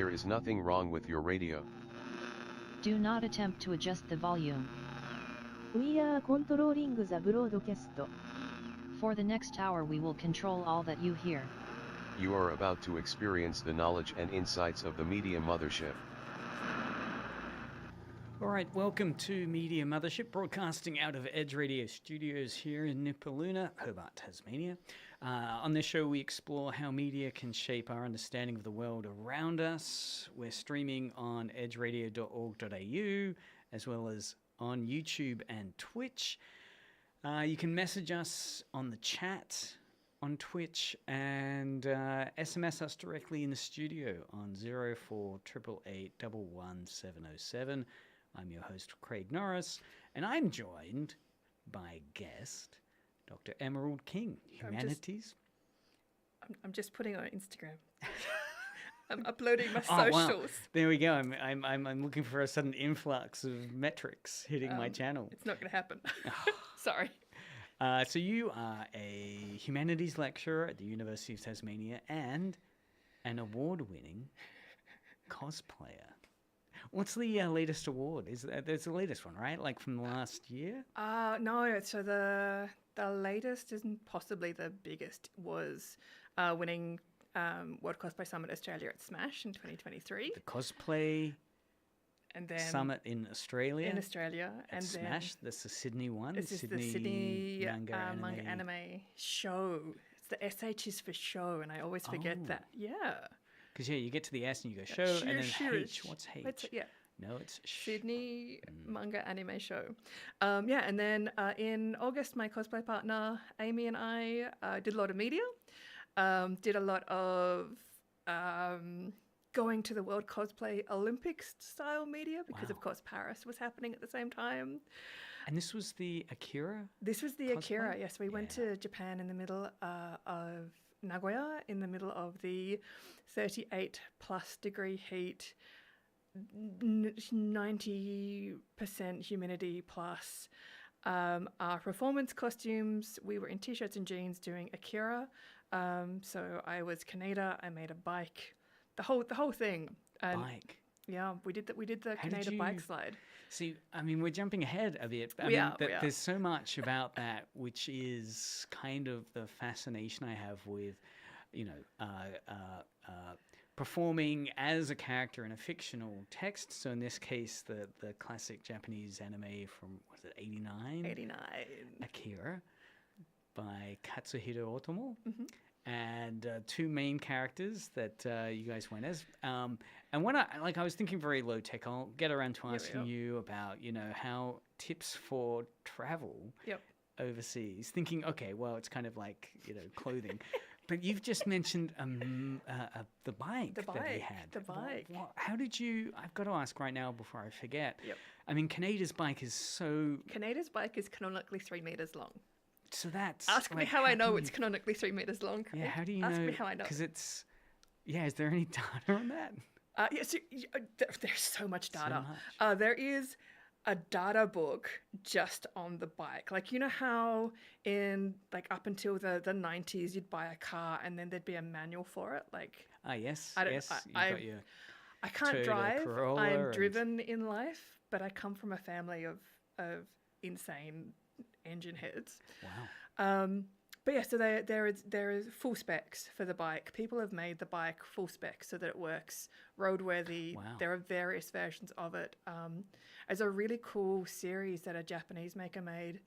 There is nothing wrong with your radio. Do not attempt to adjust the volume. We are controlling the broadcast. For the next hour we will control all that you hear. You are about to experience the knowledge and insights of the Media Mothership. All right, welcome to Media Mothership, broadcasting out of Edge Radio Studios here in Nipaluna, Hobart, Tasmania. On this show, we explore how media can shape our understanding of the world around us. We're streaming on edgeradio.org.au, as well as on YouTube and Twitch. You can message us on the chat on Twitch and SMS us directly in the studio on 0488 11707. I'm your host, Craig Norris, and I'm joined by guest, Dr. Emerald King, Humanities. I'm just putting on Instagram. I'm uploading my Oh, socials. wow. There we go. I'm looking for a sudden influx of metrics hitting my channel. It's not going to happen. Sorry. So you are a humanities lecturer at the University of Tasmania and an award-winning cosplayer. What's the latest award? There's the latest one, right? Like from the last year? No. So the latest and possibly the biggest was winning World Cosplay Summit Australia at Smash in 2023. The cosplay and then summit in Australia. In Australia. At and Smash, that's the Sydney one. This is the Sydney manga anime show. It's the SH is for show, and I always forget that. Yeah. Because you get to the S and you go show, and then H. What's H? No, it's Sydney manga anime show. And then in August, my cosplay partner Amy and I did a lot of media. Did a lot of going to the World Cosplay Olympics style media because, of course, Paris was happening at the same time. And this was the Akira? This was the cosplay? Akira, yes. We went to Japan in the middle of Nagoya, in the middle of the 38 plus degree heat, 90% humidity plus. Our performance costumes, we were in t-shirts and jeans doing Akira. So I was Kaneda, I made a bike, the whole thing. And bike. Yeah, we did the Kaneda bike slide. See, I mean, we're jumping ahead a bit. I mean, there's so much about that, which is kind of the fascination I have with, performing as a character in a fictional text. So in this case, the classic Japanese anime from, was it 89? 89. Akira by Katsuhiro Otomo. Mm-hmm. And two main characters that you guys went as. And when I was thinking very low tech, I'll get around to asking you about, how tips for travel overseas. Thinking, okay, well, it's kind of like, clothing. But you've just mentioned the bike that they had. The bike. How did you, I've got to ask right now before I forget. Yep. I mean, Kaneda's bike is so... Kaneda's bike is canonically 3 meters long. So that's... Ask me how I know it's canonically 3 meters long. Yeah, how do you know? Ask me how I know. Because it's... Yeah, is there any data on that? Yes, there's so much data. So much. There is a data book just on the bike. Like, you know how in, up until the 90s, you'd buy a car and then there'd be a manual for it? Like... yes, I can't Toyota drive. Corolla I'm driven in life, but I come from a family of insane engine heads. Wow. But yeah, so there is full specs for the bike. People have made the bike full specs so that it works roadworthy. Wow. There are various versions of it. There's a really cool series that a Japanese maker made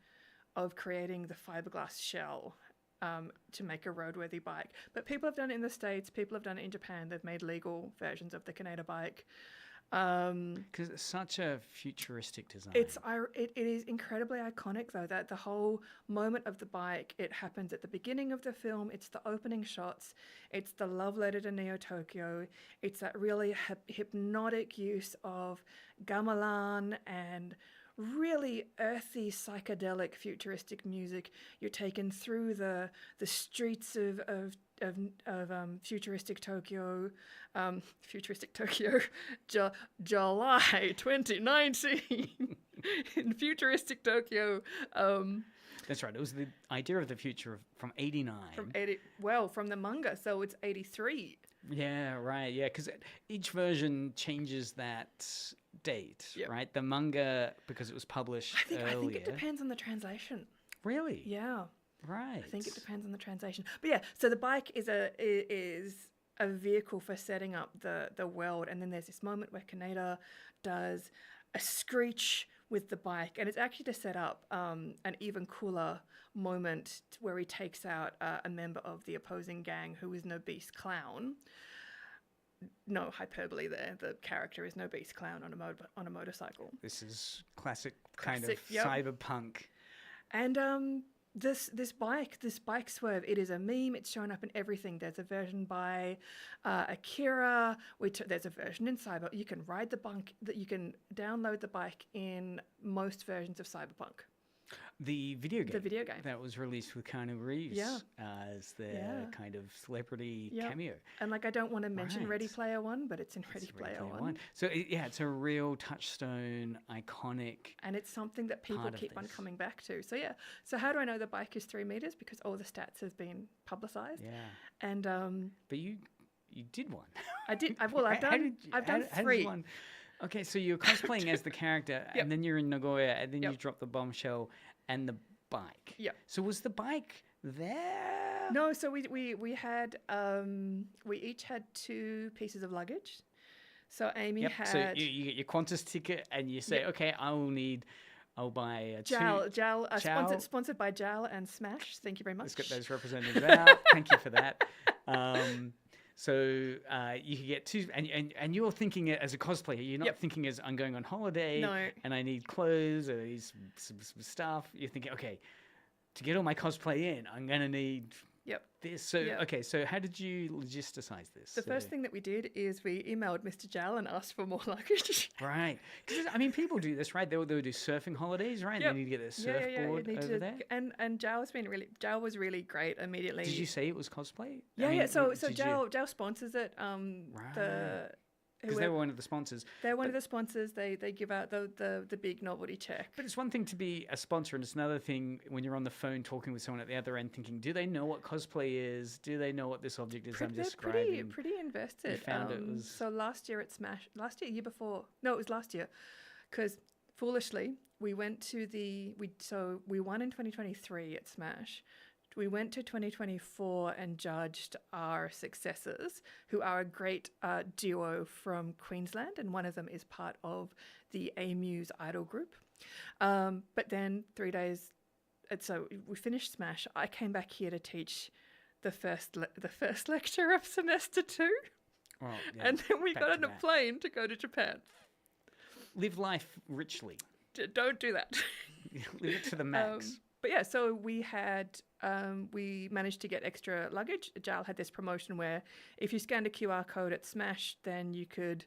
of creating the fiberglass shell to make a roadworthy bike. But people have done it in the States. People have done it in Japan. They've made legal versions of the Kaneda bike. Because it's such a futuristic design. It is incredibly iconic, though, that the whole moment of the bike, it happens at the beginning of the film. It's the opening shots. It's the love letter to Neo-Tokyo. It's that really hypnotic use of gamelan and really earthy, psychedelic, futuristic music. You're taken through the streets of futuristic Tokyo, July 2019 in futuristic Tokyo. That's right. It was the idea of the future from 89. From the manga, so it's 83. Yeah, right. Yeah, because each version changes that date, Yep. right? The manga, because it was published I think it earlier. depends on the translation. Really? Yeah. Right. I think it depends on the translation. But yeah, so the bike is a vehicle for setting up the world, and then there's this moment where Kaneda does a screech with the bike, and it's actually to set up an even cooler moment where he takes out a member of the opposing gang who is No Beast Clown. No hyperbole there. The character is No Beast Clown on a motorcycle. This is classic kind of Classic, yep. cyberpunk. And this bike swerve, it is a meme. It's shown up in everything. There's a version by Akira. There's a version in Cyber. You can ride the bike. That you can download the bike in most versions of Cyberpunk. The video game. The video game. That was released with Keanu Reeves as their kind of celebrity cameo. And like, I don't want to mention Right. Ready Player One, but it's in Ready Player One. So it's a real touchstone, iconic. And it's something that people part of keep on this. coming back to. So yeah. So how do I know the bike is 3 meters? Because all the stats have been publicized. Yeah. And But you did one. I did. I've How done. did you- I've done how did three. one- Okay, so you're cosplaying as the character, Yep. and then you're in Nagoya, and then you Yep. drop the bombshell and the bike. Yep. So was the bike there? No, so we had we each had 2 pieces of luggage. So Amy Yep. had So you get your Qantas ticket, and you say, Yep. okay, I'll buy a Jal, Jal. sponsored by Jal and Smash. Thank you very much. Let's get those representatives out. Thank you for that. So you could get 2, and you're thinking it as a cosplayer. You're not Yep. thinking as I'm going on holiday No. and I need clothes or I need some stuff. You're thinking, okay, to get all my cosplay in, I'm gonna need Yep. this. So Yep. okay, so how did you logisticize this? The first thing that we did is we emailed Mr. Jal and asked for more luggage. Right. 'Cause I mean, people do this, right? They'll do surfing holidays, right? Yep. They need to get their Yeah, surfboard you need over to, there. and Jal was really great immediately. Did you say it was cosplay? Yeah, I mean, yeah. So did you- Jal sponsors it. Right. Because they were one of the sponsors. They're one of the sponsors. They give out the big novelty check. But it's one thing to be a sponsor, and it's another thing when you're on the phone talking with someone at the other end, thinking, "Do they know what cosplay is? Do they know what this object is I'm They're describing?" pretty invested. found it was- So last year at Smash, year before, no, it was last year, because foolishly we went to we won in 2023 at Smash. We went to 2024 and judged our successors, who are a great duo from Queensland, and one of them is part of the AMU's Idol group. But then 3 days, and so we finished Smash. I came back here to teach the first lecture of semester 2, Well, yeah, and then we back got to on a that. plane to go to Japan. Live life richly. Don't do that. Live it to the max. But yeah, so we managed to get extra luggage. Jal had this promotion where if you scanned a QR code at Smash, then you could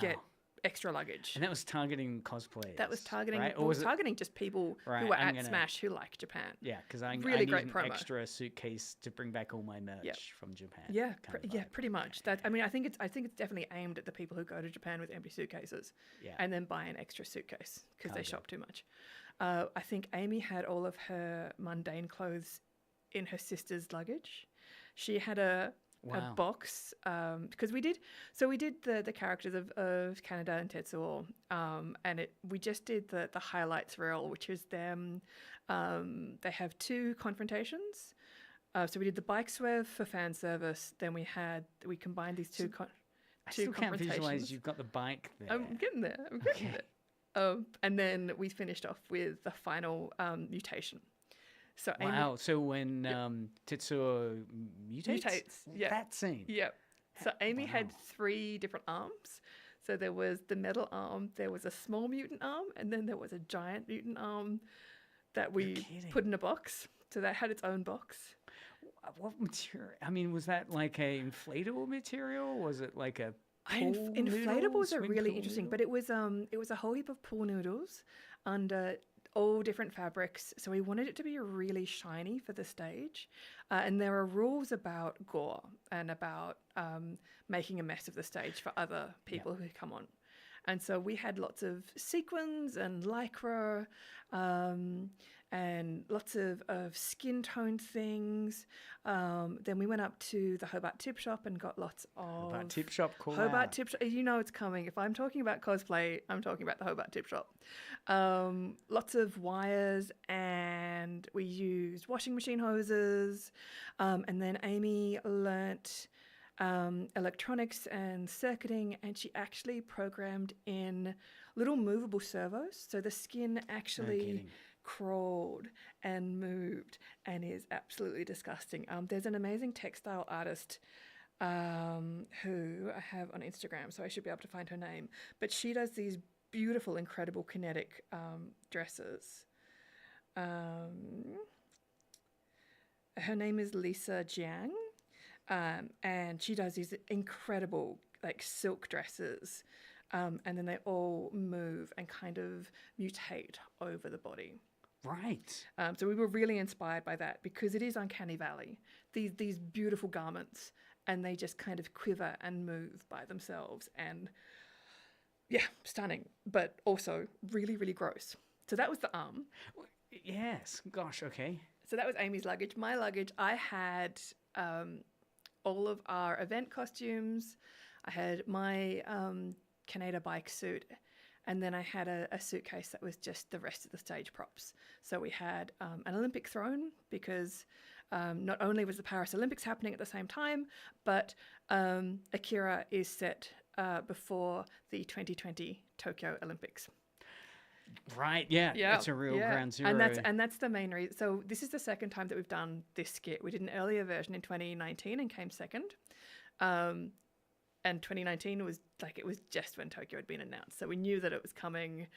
get Wow. extra luggage. And that was targeting cosplayers. That was targeting, right? Or well, was it? targeting just people Right, who were I'm at gonna- Smash who like Japan. Yeah, because I Really need great an promo. extra suitcase to bring back all my merch from Japan. Yeah, kind of yeah, vibe. pretty much. That I mean, I think it's definitely aimed at the people who go to Japan with empty suitcases, Yeah. and then buy an extra suitcase because they Cargo. shop too much. I think Amy had all of her mundane clothes in her sister's luggage. She had a Wow. box because we did the characters of Canada and Tetsuo, and we just did the highlights reel, which is them. They have 2 confrontations. So we did the bike swerve for fan service. Then we combined these two I two still can't visualize confrontations. you've got the bike there. I'm getting there. And then we finished off with the final mutation. So Amy, Wow. So when Tetsuo mutates? yeah. That scene. Yep. So Amy had Wow. 3 different arms. So there was the metal arm, there was a small mutant arm, and then there was a giant mutant arm that we kidding. put in a box. So that had its own box. What material? I mean, was that like a inflatable material? Was it like a pool Inflatables are swing really pool interesting, noodle? but it was a whole heap of pool noodles under all different fabrics. So we wanted it to be really shiny for the stage, and there are rules about gore and about making a mess of the stage for other people who come on. And so we had lots of sequins and lycra, and lots of skin toned things. Then we went up to the Hobart Tip Shop and got lots of... Hobart Tip Shop, cool. Hobart Tip Shop, you know it's coming. If I'm talking about cosplay, I'm talking about the Hobart Tip Shop. Lots of wires, and we used washing machine hoses. And then Amy learnt electronics and circuiting, and she actually programmed in little movable servos. So the skin actually crawled and moved and is absolutely disgusting. There's an amazing textile artist who I have on Instagram, so I should be able to find her name. But she does these beautiful, incredible kinetic dresses. Her name is Lisa Jiang, and she does these incredible like silk dresses, and then they all move and kind of mutate over the body. Right. So we were really inspired by that because it is Uncanny Valley. These beautiful garments, and they just kind of quiver and move by themselves, and yeah, stunning, but also really, really gross. So that was the arm. Yes. Gosh. Okay. So that was Amy's luggage. My luggage, I had all of our event costumes. I had my Canada bike suit. And then I had a suitcase that was just the rest of the stage props. So we had an Olympic throne because not only was the Paris Olympics happening at the same time, but Akira is set before the 2020 Tokyo Olympics. Right, yeah. That's a real ground zero. And that's the main reason. So this is the second time that we've done this skit. We did an earlier version in 2019 and came second. And 2019 was it was just when Tokyo had been announced. So we knew that it was coming.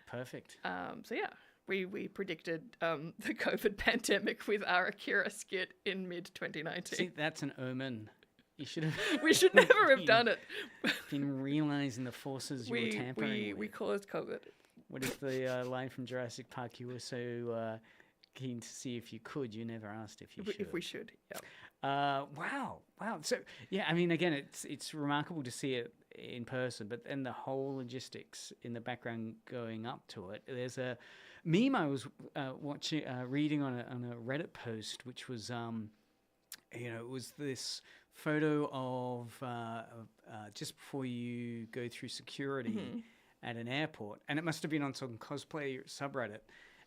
Perfect. So yeah, we predicted the COVID pandemic with our Akira skit in mid-2019. See, that's an omen. You should have. We should never have done it. Been realizing the forces you were tampering with. We caused COVID. What is the line from Jurassic Park? You were so keen to see if you could, you never asked if you should. If we should, yeah. Wow. So yeah, I mean, again, it's remarkable to see it in person, but then the whole logistics in the background going up to it. There's a meme I was reading on a Reddit post, which was it was this photo of just before you go through security at an airport, and it must have been on some cosplay subreddit,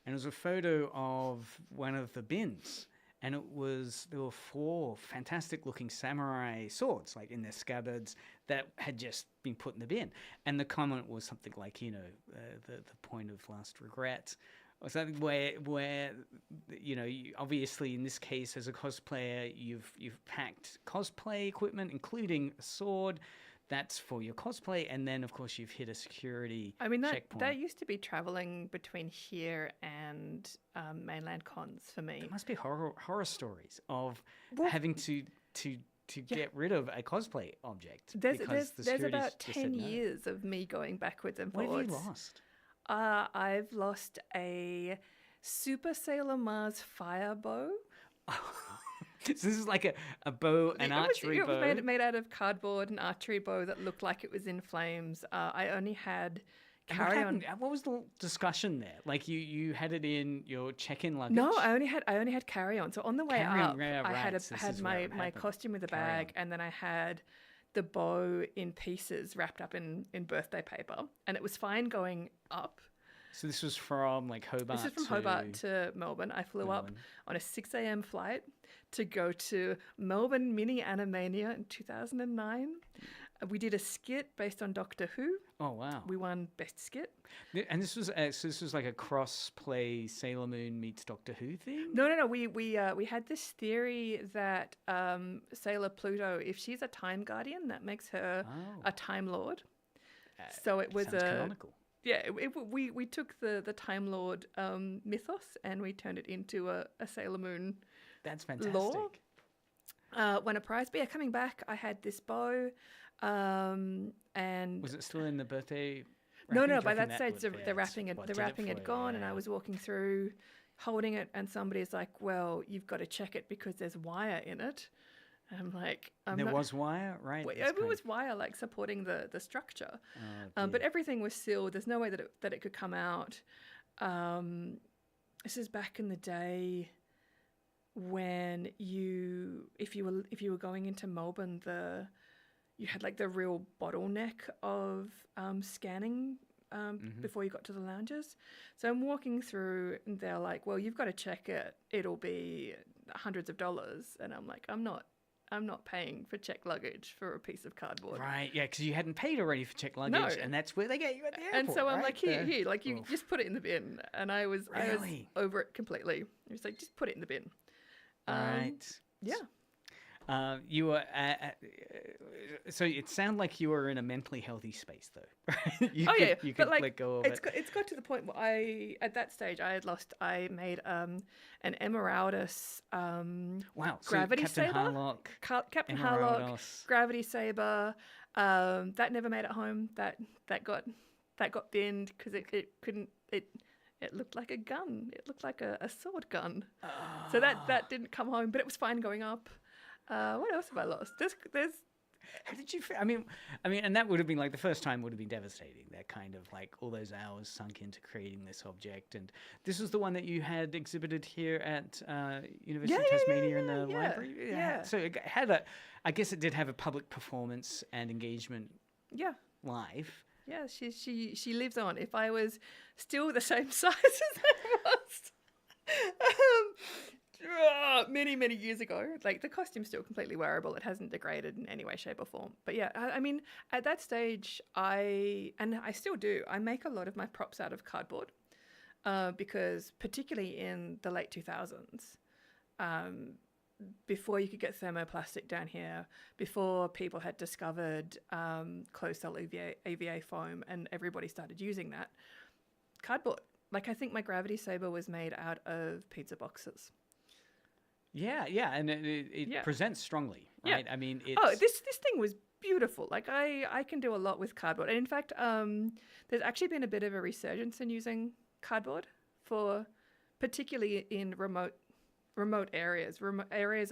and it was a photo of one of the bins. And there were 4 fantastic looking samurai swords, like in their scabbards, that had just been put in the bin. And the comment was something like, the point of last regret, or something where you, obviously in this case as a cosplayer, you've packed cosplay equipment, including a sword. That's for your cosplay, and then of course you've hit a security checkpoint. That used to be traveling between here and mainland cons for me. There must be horror stories of having to get rid of a cosplay object. There's about 10 years of me going backwards and forwards. What have you lost? I've lost a Super Sailor Mars fire bow. So this is like a bow, an archery bow. It was made out of cardboard, an archery bow that looked like it was in flames. I only had carry-on. What was the discussion there? Like you had it in your check-in luggage? No, I only had carry-on. So on the way up, I had my costume with a bag, and then I had the bow in pieces wrapped up in birthday paper, and it was fine going up. So this was from Hobart. This is from Hobart to Melbourne. I flew up on a 6 a.m. flight to go to Melbourne Mini Animania in 2009. We did a skit based on Doctor Who. Oh wow! We won Best Skit. And this was like a cross-play Sailor Moon meets Doctor Who thing. No. We had this theory that Sailor Pluto, if she's a time guardian, that makes her a Time Lord. So it was canonical. Yeah, we took the Time Lord mythos and we turned it into a Sailor Moon. That's fantastic. Lore. Won a prize. But yeah, coming back, I had this bow, and was it still in the birthday? No. By that stage, the wrapping had gone, and I was walking through, holding it, and somebody's like, "Well, you've got to check it because there's wire in it." And I'm like, There was wire, right? Well, That's it was wire like supporting the structure, Oh, but dear. everything was sealed. There's no way that it could come out. This is back in the day when if you were going into Melbourne, you had like the real bottleneck of scanning before you got to the lounges. So I'm walking through, and they're like, "Well, you've got to check it. It'll be hundreds of dollars." And I'm like, "I'm not paying for checked luggage for a piece of cardboard." Right, yeah, because you hadn't paid already for checked luggage, and that's where they get you at the airport. And so I'm right? like, here, like you just put it in the bin. And I was Really? over it completely. It was like, just put it in the bin. Right. Yeah. You were, so it sounded like you were in a mentally healthy space, though. You could but like, let go of it. it's got to the point where at that stage, I made an Emeraldus Wow, so gravity Captain saber. Harlock, Captain Harlock, Emeraldus. gravity saber. That never made it home. That got binned because it looked like a gun. It looked like a sword gun. So that didn't come home, but it was fine going up. What else have I lost? There's How did you feel? I mean, and that would have been like the first time would have been devastating. That kind of like all those hours sunk into creating this object, and this was the one that you had exhibited here at University of Tasmania in the library. Yeah. So it had a, I guess it did have a public performance and engagement. Yeah. Live. Yeah, she lives on. If I was still the same size as I was many years ago, like the costume's still completely wearable. It hasn't degraded in any way, shape, or form. But yeah, I mean, at that stage, I still do. I make a lot of my props out of cardboard because particularly in the late 2000s, before you could get thermoplastic down here, before people had discovered closed cell EVA foam and everybody started using that, cardboard. Like I think my gravity saber was made out of pizza boxes. Yeah, and it presents strongly, right? Yeah. I mean, it's... this thing was beautiful. Like I can do a lot with cardboard. And in fact, there's actually been a bit of a resurgence in using cardboard for particularly in remote areas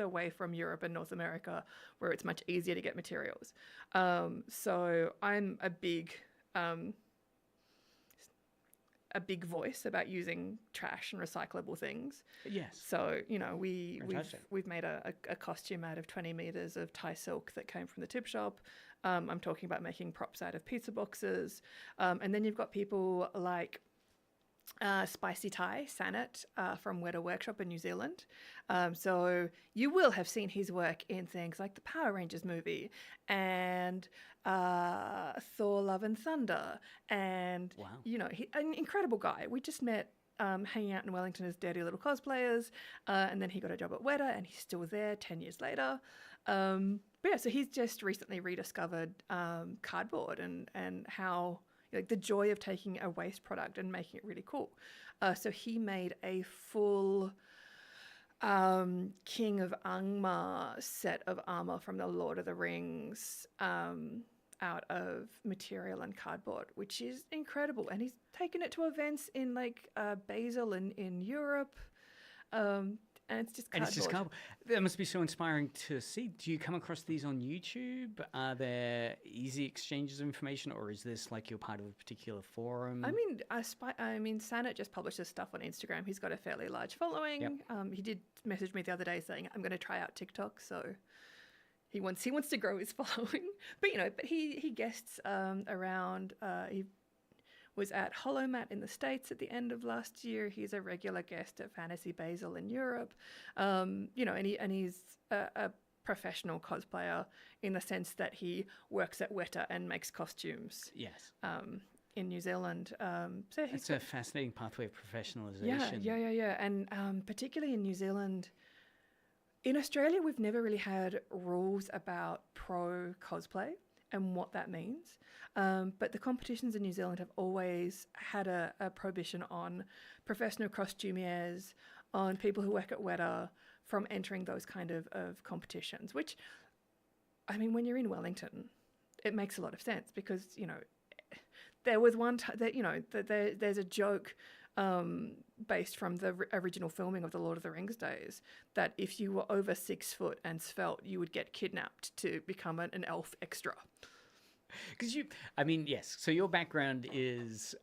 away from Europe and North America where it's much easier to get materials. So I'm a big voice about using trash and recyclable things. Yes. So, we've made a costume out of 20 meters of Thai silk that came from the tip shop. I'm talking about making props out of pizza boxes. And then you've got people like Spicy Thai, Sanat, from Weta Workshop in New Zealand. So you will have seen his work in things like the Power Rangers movie and Thor Love and Thunder. And, an incredible guy. We just met hanging out in Wellington as dirty little cosplayers. And then he got a job at Weta and he's still there 10 years later. But yeah, so he's just recently rediscovered cardboard and how... like the joy of taking a waste product and making it really cool. So he made a full King of Angmar set of armor from the Lord of the Rings out of material and cardboard, which is incredible. And he's taken it to events in like Basel in Europe. And it's just cardboard. And it's just cardboard. That must be so inspiring to see. Do you come across these on YouTube? Are there easy exchanges of information, or is this like you're part of a particular forum? I mean, Sanat just publishes stuff on Instagram. He's got a fairly large following. Yep. He did message me the other day saying, I'm going to try out TikTok. So he wants to grow his following. But he guests around. He was at HoloMat in the States at the end of last year. He's a regular guest at Fantasy Basel in Europe. And he's a professional cosplayer in the sense that he works at Weta and makes costumes. Yes. In New Zealand. So it's a fascinating pathway of professionalization. Yeah. And particularly in New Zealand, in Australia, we've never really had rules about pro cosplay and what that means. But the competitions in New Zealand have always had a prohibition on professional costumiers, on people who work at Weta from entering those kind of competitions, which, I mean, when you're in Wellington, it makes a lot of sense because, there was one time that, there's a joke based from the original filming of the Lord of the Rings days, that if you were over 6 foot and svelte, you would get kidnapped to become an elf extra. Because yes. So your background is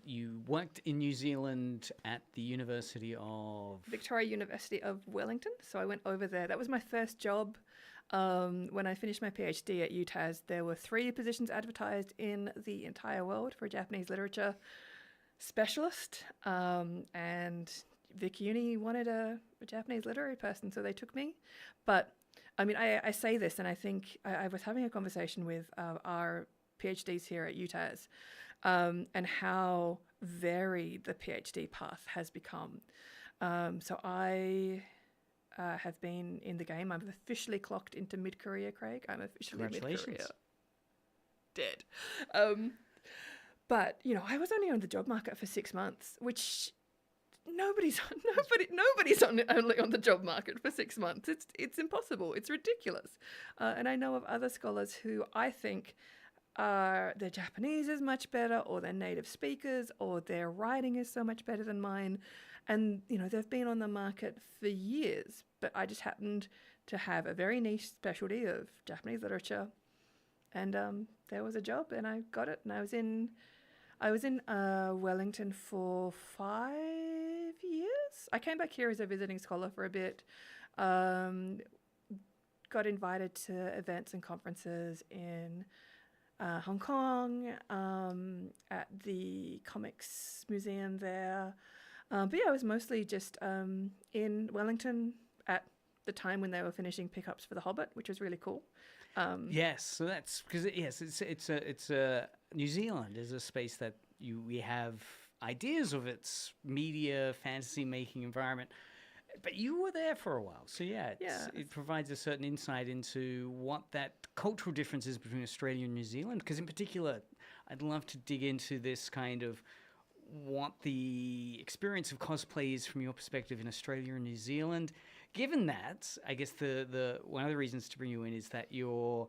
you worked in New Zealand at the University of Victoria University of Wellington. So I went over there. That was my first job. When I finished my PhD at UTAS, there were 3 positions advertised in the entire world for a Japanese literature specialist. And Vic Uni wanted a Japanese literary person, so they took me. But I mean, I say this, and I think I was having a conversation with our PhDs here at UTAS, and how varied the PhD path has become. So I have been in the game. I'm officially clocked into mid-career, Craig. I'm officially mid-career. Dead. But, you know, I was only on the job market for 6 months, which nobody's only on the job market for 6 months. It's impossible. It's ridiculous. And I know of other scholars who I think their Japanese is much better, or their native speakers, or their writing is so much better than mine. And, you know, they've been on the market for years, but I just happened to have a very niche specialty of Japanese literature. And there was a job, and I got it. And I was in Wellington for 5 years. I came back here as a visiting scholar for a bit. Got invited to events and conferences in Hong Kong, at the Comics Museum there. But yeah, I was mostly just in Wellington at the time when they were finishing pickups for The Hobbit, which was really cool. Yes, so that's because it's New Zealand is a space that we have ideas of its media fantasy making environment, but you were there for a while, so it provides a certain insight into what that cultural difference is between Australia and New Zealand. Because in particular, I'd love to dig into this kind of what the experience of cosplay is from your perspective in Australia and New Zealand. Given that, I guess the one of the reasons to bring you in is that you're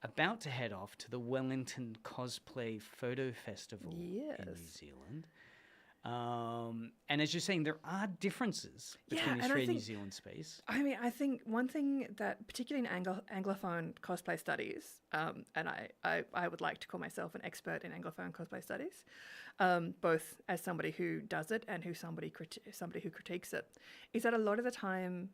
about to head off to the Wellington Cosplay Photo Festival in New Zealand. And as you're saying, there are differences between the Australian and New Zealand space. I mean, I think one thing that, particularly in Anglophone cosplay studies, and I would like to call myself an expert in Anglophone cosplay studies, both as somebody who does it and somebody who critiques it, is that a lot of the time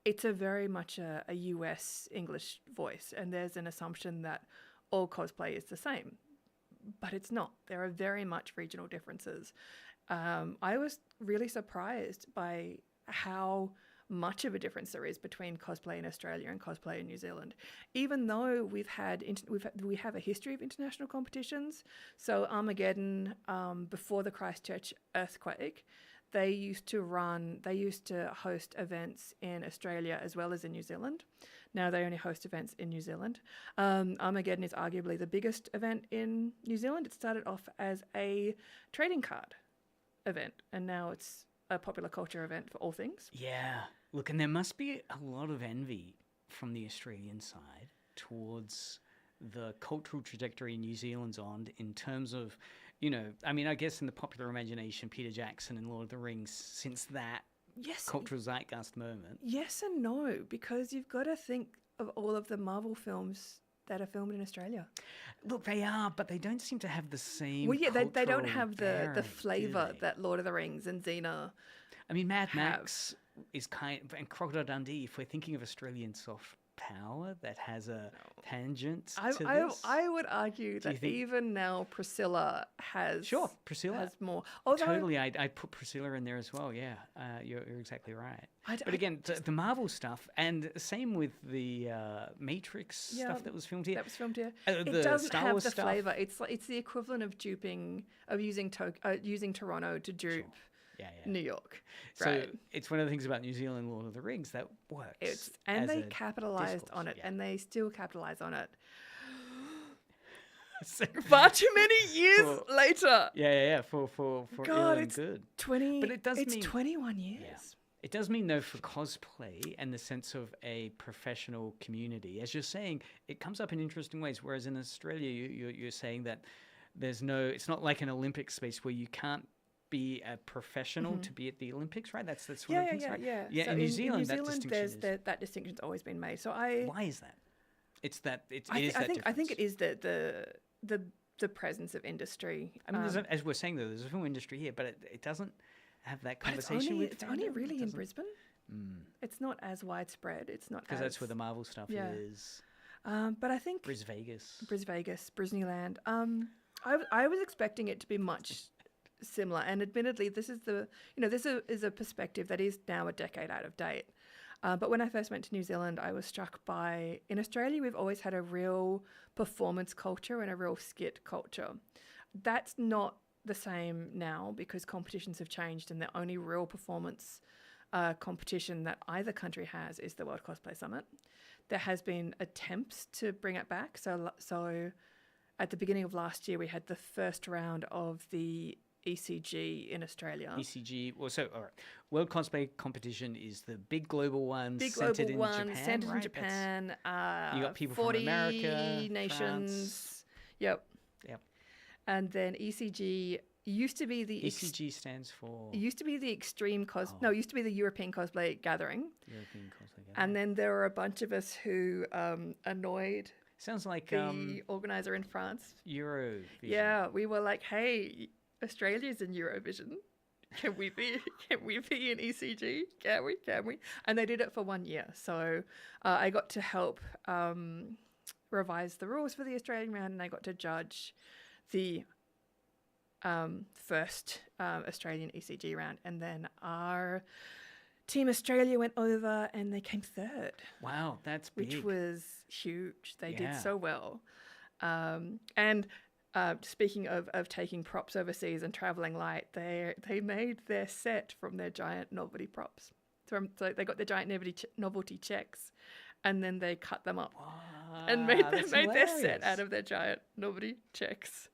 it's a very much a US English voice, and there's an assumption that all cosplay is the same, but it's not. There are very much regional differences. I was really surprised by how much of a difference there is between cosplay in Australia and cosplay in New Zealand, even though we have a history of international competitions. So Armageddon, before the Christchurch earthquake, they used to host events in Australia as well as in New Zealand. Now they only host events in New Zealand. Armageddon is arguably the biggest event in New Zealand. It started off as a trading card event, and now it's a popular culture event for all things. Yeah. Look, and there must be a lot of envy from the Australian side towards the cultural trajectory New Zealand's on in terms of, you know, I mean, I guess in the popular imagination, Peter Jackson and Lord of the Rings, since that cultural zeitgeist moment. Yes and no, because you've got to think of all of the Marvel films that are filmed in Australia. Look, they are, but they don't seem to have the same. Well, yeah, they don't have the flavour that Lord of the Rings and Xena. I mean, Mad Max is and Crocodile Dundee. If we're thinking of Australian soft power that has a tangent to this, I would argue that even now Priscilla has more. Although, totally, I'd put Priscilla in there as well. Yeah, you're exactly right. But again, the Marvel stuff, and same with the Matrix stuff that was filmed here. It doesn't have the flavour. It's the equivalent of using Toronto to dupe. New York. So it's one of the things about New Zealand Lord of the Rings that works. And they capitalized on it, and they still capitalize on it. Far too many years later. Yeah. For God, it's good. 21 years. Yeah. It does mean, though, for cosplay and the sense of a professional community, as you're saying, it comes up in interesting ways. Whereas in Australia, you're saying that it's not like an Olympic space where you can't be a professional to be at the Olympics, right? That's what Yeah, I think, yeah, right? yeah. Yeah, So in New Zealand, that distinction is... that distinction's always been made. So Why is that? It's that it is that difference. I think it is the presence of industry. I mean, as we're saying though, there's a film industry here, but it doesn't have that conversation with. It's only really in Brisbane. It's not as widespread. It's not because that's where the Marvel stuff is. But I think Bris Vegas, Brisneyland. I was expecting it to be much similar, and admittedly, this is a perspective that is now a decade out of date. But when I first went to New Zealand, I was struck by, in Australia, we've always had a real performance culture and a real skit culture. That's not the same now because competitions have changed, and the only real performance competition that either country has is the World Cosplay Summit. There has been attempts to bring it back. So at the beginning of last year, we had the first round of the ECG in Australia. ECG, all right. World Cosplay Competition is the big global one, centered in Japan. You got people 40 from America, nations. France. Yep. And then ECG used to be the ECG stands for. It used to be the extreme it used to be the European Cosplay Gathering. European Cosplay Gathering. And then there were a bunch of us who annoyed. Sounds like the organizer in France. Eurovision. Yeah, we were like, hey, Australia's in Eurovision. Can we be in ECG? Can we? And they did it for 1 year. So I got to help revise the rules for the Australian round, and I got to judge the first Australian ECG round. And then our Team Australia went over and they came third. Wow, that's big. Which was huge. They did so well. And speaking of taking props overseas and traveling light, they made their set from their giant novelty props. So they got their giant novelty checks, and then they cut them up and made their set out of their giant novelty checks.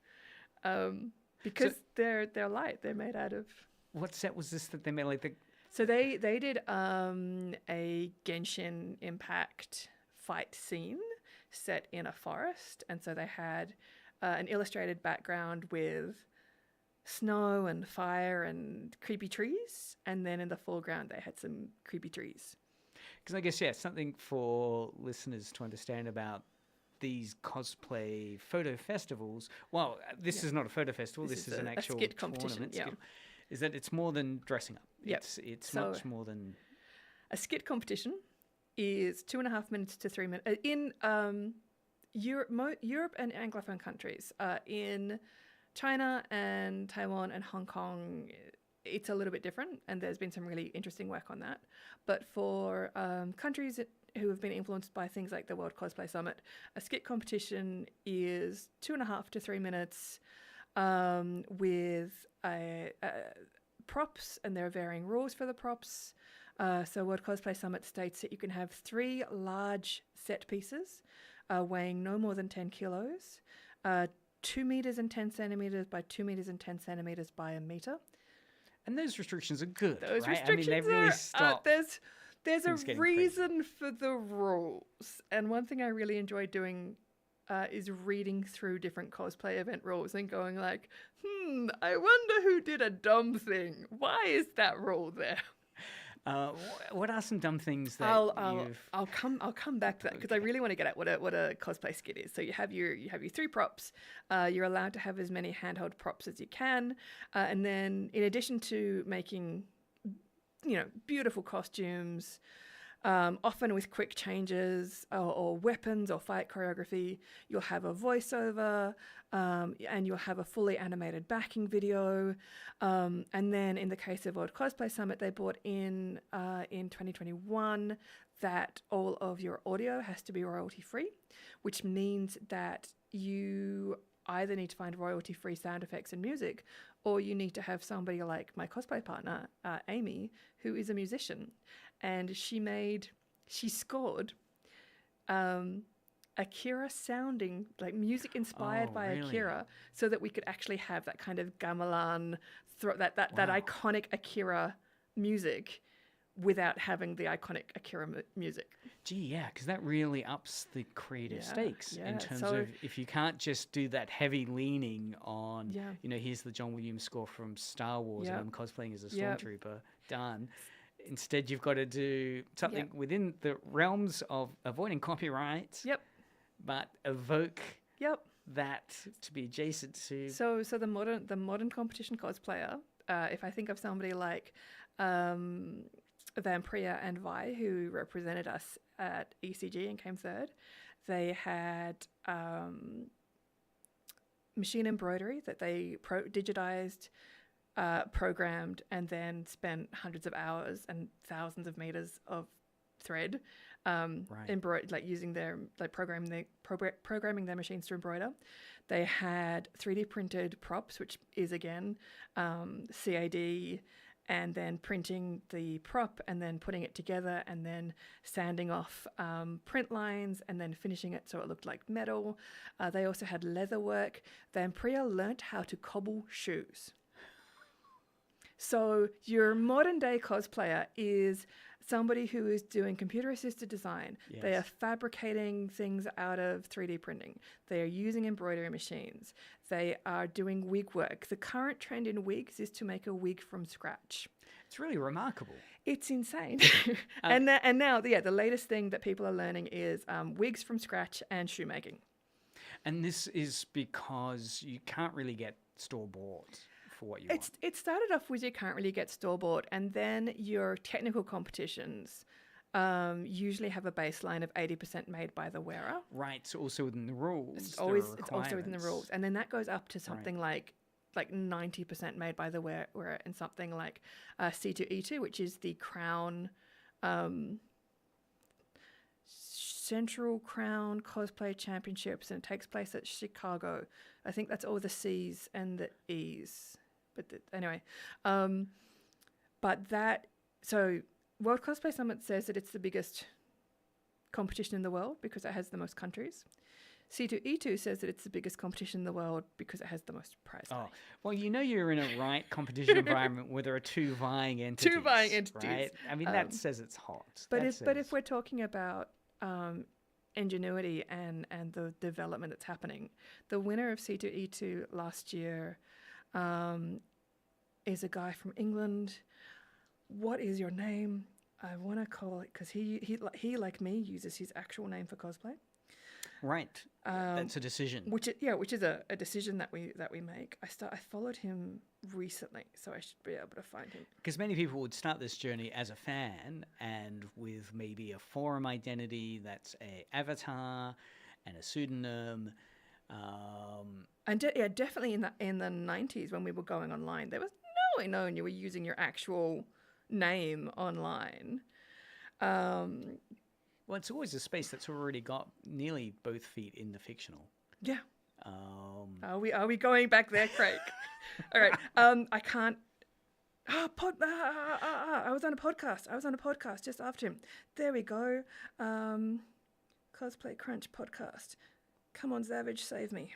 Because they're light. They're made out of. What set was this that they made? Like the. So they did a Genshin Impact fight scene set in a forest, and so they had an illustrated background with snow and fire and creepy trees, and then in the foreground they had some creepy trees. Because I guess something for listeners to understand about these cosplay photo festivals. Well, this is not a photo festival. This is an actual skit competition. Is that it's more than dressing up. Yep. It's much more than... A skit competition is 2.5 minutes to 3 minutes. In Europe and Anglophone countries, in China and Taiwan and Hong Kong, it's a little bit different, and there's been some really interesting work on that. But for countries who have been influenced by things like the World Cosplay Summit, a skit competition is 2.5 to 3 minutes with props, and there are varying rules for the props. So World Cosplay Summit states that you can have 3 large set pieces weighing no more than 10 kilos, 2 meters and 10 centimeters by 2 meters and 10 centimeters by a meter. And those restrictions are good, those right? restrictions they really stop. There's a reason for the rules. And one thing I really enjoy doing is reading through different cosplay event rules and going like, I wonder who did a dumb thing. Why is that rule there? What are some dumb things that I'll come back to that because I really want to get at what a cosplay skit is. So you have your 3 props. You're allowed to have as many handheld props as you can, and then in addition to making, beautiful costumes, often with quick changes or weapons or fight choreography, you'll have a voiceover, and you'll have a fully animated backing video. And then in the case of World Cosplay Summit, they brought in 2021 that all of your audio has to be royalty-free, which means that you either need to find royalty-free sound effects and music, or you need to have somebody like my cosplay partner, Amy, who is a musician. And she scored Akira sounding, like music inspired by Akira, so that we could actually have that kind of gamelan, that iconic Akira music without having the iconic Akira music. Gee, yeah, because that really ups the creative stakes in yeah. terms So- of if you can't just do that heavy leaning on, Yeah. you know, here's the John Williams score from Star Wars Yeah. and I'm cosplaying as a Yeah. stormtrooper, done. Instead, you've got to do something within the realms of avoiding copyright, Yep. but evoke Yep. that to be adjacent to. So the modern competition cosplayer, if I think of somebody like Vampria and Vi, who represented us at ECG and came third, they had machine embroidery that they digitized, programmed, and then spent hundreds of hours and thousands of meters of thread like using their programming their machines to embroider. They had 3D printed props, which is again CAD, and then printing the prop and then putting it together and then sanding off print lines and then finishing it so it looked like metal. They also had leather work. Vampria learnt how to cobble shoes. So your modern day cosplayer is somebody who is doing computer assisted design. Yes. They are fabricating things out of 3D printing. They are using embroidery machines. They are doing wig work. The current trend in wigs is to make a wig from scratch. It's really remarkable. It's insane. And now, the latest thing that people are learning is wigs from scratch and shoemaking. And this is because you can't really get store-bought for what you want. It started off with you can't really get store-bought, and then your technical competitions usually have a baseline of 80% made by the wearer. Right, it's also within the rules. It's also within the rules, and then that goes up to something like 90% made by the wearer, and something like C2E2, which is the Crown Central Crown Cosplay Championships, and it takes place at Chicago. I think that's all the C's and the E's. But anyway, so World Cosplay Summit says that it's the biggest competition in the world because it has the most countries. C2E2 says that it's the biggest competition in the world because it has the most prize money. Oh, well, you know you're in a right competition environment where there are two vying entities. Right? I mean, that says it's hot. But if we're talking about ingenuity and the development that's happening, the winner of C2E2 last year is a guy from England. What is your name? I want to call it, because he like me uses his actual name for cosplay. Right, that's a decision. Which is a decision that we make. I followed him recently, so I should be able to find him. Because many people would start this journey as a fan and with maybe a forum identity that's a avatar and a pseudonym. And definitely in the 90s when we were going online, there was no way known you were using your actual name online. Well, it's always a space that's already got nearly both feet in the fictional. Yeah. Are we going back there, Craig? All right. I can't. I was on a podcast just after him. There we go. Cosplay Crunch podcast. Come on, Savage, save me.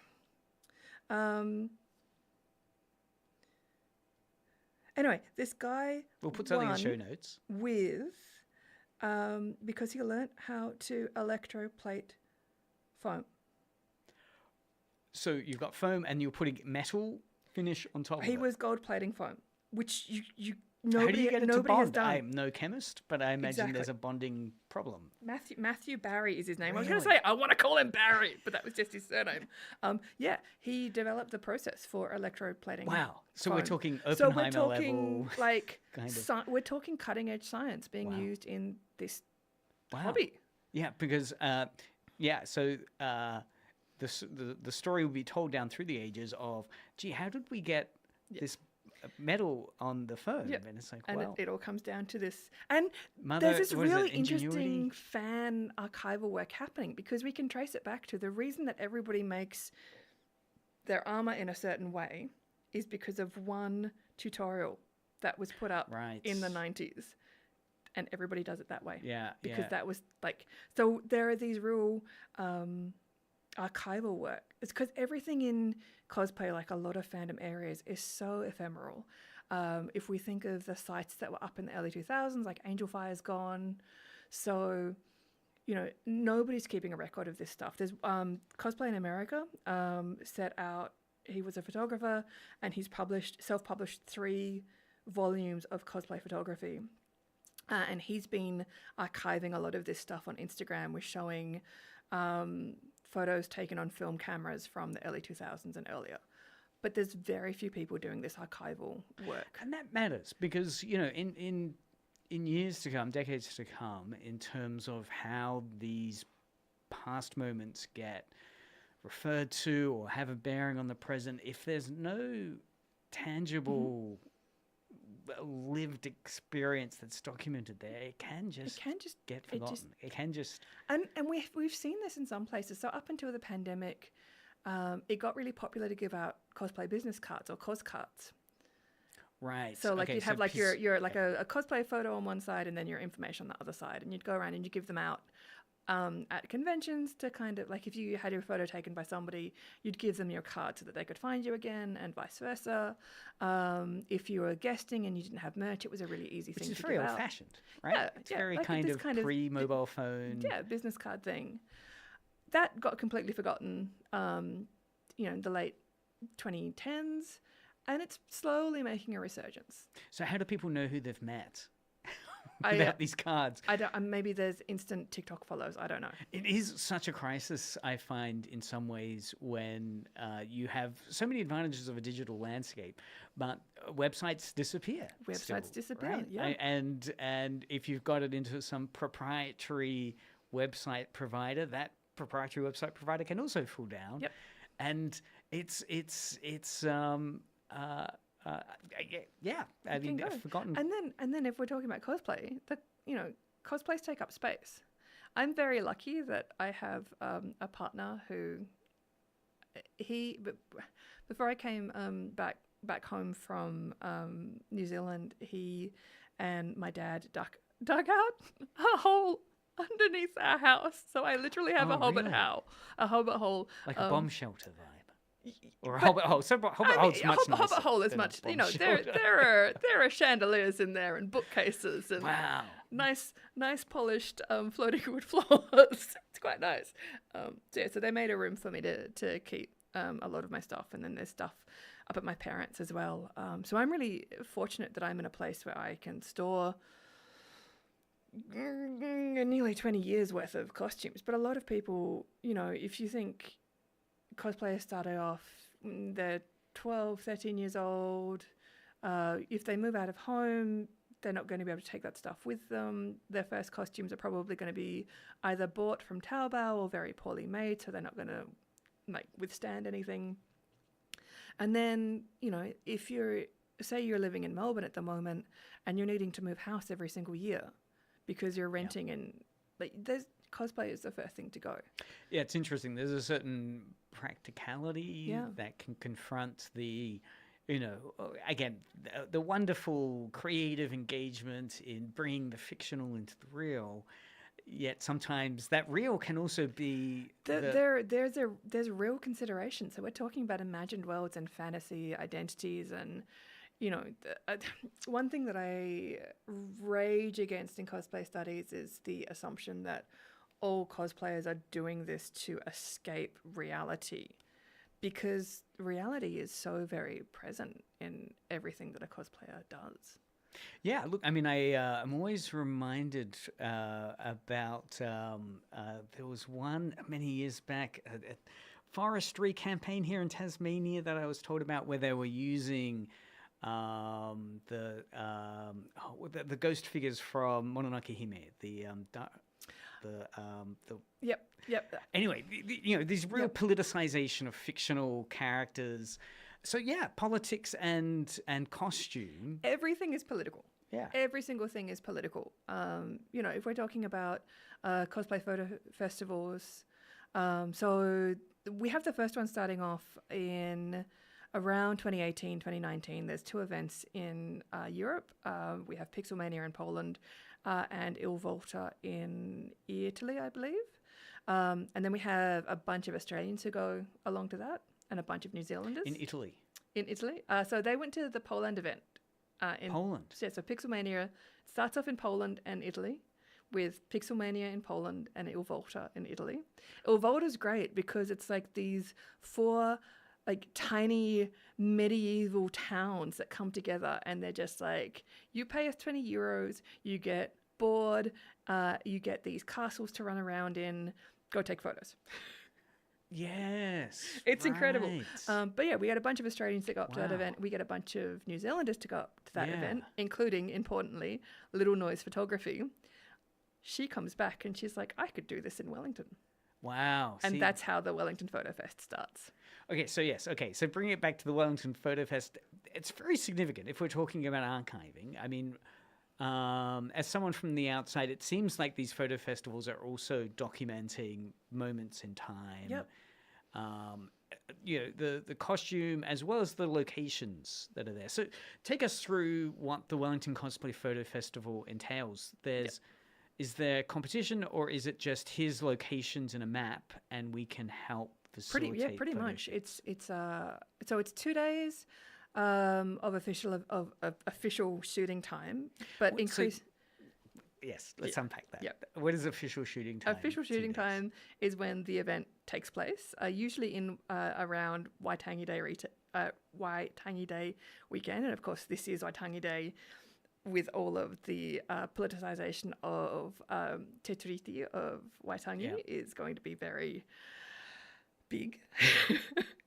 Anyway, this guy. We'll put something in the show notes. Because he learnt how to electroplate foam. So you've got foam and you're putting metal finish on top of it. He was gold plating foam, which How do you get it to nobody has bond? done. I'm no chemist, but I imagine Exactly. there's a bonding problem. Matthew Barry is his name. I was Really? going to say I want to call him Barry, but that was just his surname. He developed the process for electroplating. Wow. So we're foam. talking So Oppenheimer we're talking level. like kind of. we're talking cutting edge science being Wow. used in this Wow. hobby. Yeah, because so the story will be told down through the ages of, gee, how did we get this metal on the foam? Yeah. And it's like, And well, it all comes down to this. And Mother- there's this what is it, really ingenuity? interesting fan archival work happening because we can trace it back to the reason that everybody makes their armor in a certain way is because of one tutorial that was put up Right. in the 90s. And everybody does it that way. Yeah, Because yeah. that was like, so there are these real archival work. It's because everything in cosplay, like a lot of fandom areas, is so ephemeral. If we think of the sites that were up in the early 2000s, like Angel Fire's gone. So, nobody's keeping a record of this stuff. There's Cosplay in America set out, he was a photographer, and he's self-published 3 volumes of cosplay photography. And he's been archiving a lot of this stuff on Instagram. We're showing photos taken on film cameras from the early 2000s and earlier. But there's very few people doing this archival work. And that matters because, in years to come, decades to come, in terms of how these past moments get referred to or have a bearing on the present, if there's no tangible lived experience that's documented there, it can just get forgotten. And we've seen this in some places. So up until the pandemic, it got really popular to give out cosplay business cards or cos cards. Right. So you'd have your a cosplay photo on one side and then your information on the other side, and you'd go around and you give them out at conventions to kind of like, if you had your photo taken by somebody, you'd give them your card so that they could find you again, and vice versa. If you were guesting and you didn't have merch, it was a really easy thing to give out. Which is very old-fashioned, right? It's very kind of pre-mobile phone. Yeah, business card thing. That got completely forgotten, in the late 2010s, and it's slowly making a resurgence. So how do people know who they've met? Without these cards. I don't. Maybe there's instant TikTok follows. I don't know. It is such a crisis, I find, in some ways, when you have so many advantages of a digital landscape, but websites disappear. Disappear. Right? Yeah. And if you've got it into some proprietary website provider, that proprietary website provider can also fall down. Yep. And it's I've forgotten. And then if we're talking about cosplay, cosplays take up space. I'm very lucky that I have a partner who before I came back home from New Zealand, he and my dad dug out a hole underneath our house. So I literally have a hobbit hole, like a bomb shelter vibe. Or a hobbit hole. So hobbit hole's much nicer. Hobbit hole is much. There are chandeliers in there and bookcases and wow, nice polished floating wood floors. It's quite nice. So they made a room for me to keep a lot of my stuff, and then there's stuff up at my parents' as well. So I'm really fortunate that I'm in a place where I can store nearly 20 years worth of costumes. But a lot of people, if you think cosplayers started off, they're 12, 13 years old. If they move out of home, they're not going to be able to take that stuff with them. Their first costumes are probably going to be either bought from Taobao or very poorly made, so they're not going to withstand anything. And then, if you're living in Melbourne at the moment and you're needing to move house every single year because you're renting, and cosplay is the first thing to go. Yeah, it's interesting. There's a certain practicality that can confront the, again, the wonderful creative engagement in bringing the fictional into the real. Yet sometimes that real can also be there's real consideration. So we're talking about imagined worlds and fantasy identities, and one thing that I rage against in cosplay studies is the assumption that all cosplayers are doing this to escape reality, because reality is so very present in everything that a cosplayer does. Yeah, look, I mean, I'm always reminded about there was one many years back, a forestry campaign here in Tasmania that I was told about, where they were using the ghost figures from Mononoke Hime, Yep. Anyway, these real politicization of fictional characters. So yeah, politics and costume. Everything is political. Yeah. Every single thing is political. If we're talking about cosplay photo festivals, so we have the first one starting off in around 2018, 2019. There's 2 events in Europe. We have Pixelmania in Poland and Il Volta in Italy, I believe. And then we have a bunch of Australians who go along to that, and a bunch of New Zealanders In Italy. in Italy. So they went to the Poland event. In Poland. Yeah, so Pixelmania starts off in Poland and Italy, with Pixelmania in Poland and Il Volta in Italy. Il Volta is great because it's like these 4 like tiny medieval towns that come together, and they're just like, you pay us 20 euros, you get board, you get these castles to run around in, go take photos. Yes. It's incredible. right. But yeah, we had a bunch of Australians that got up to that Wow. event. We get a bunch of New Zealanders to go up to that Yeah. event, including, importantly, Little Noise Photography. She comes back and she's like, I could do this in Wellington. Wow. And see- that's how the Wellington Photo Fest starts. Okay, so yes, okay, so bringing it back to the Wellington Photo Fest, it's very significant if we're talking about archiving. I mean, as someone from the outside, it seems like these photo festivals are also documenting moments in time. Yep. You know, the costume as well as the locations that are there. So take us through what the Wellington Cosplay Photo Festival entails. Is there competition, or is it just his locations in a map and we can help facilitate? Pretty photo much. shoots? It's 2 days of official shooting time, but So- increase. Yes, let's unpack that. Yep. What is official shooting time? Official 2 shooting days? time is when the event takes place, usually in around Waitangi Day weekend, and of course this is Waitangi Day, with all of the politicization of Te Tiriti of Waitangi Yeah. is going to be very big.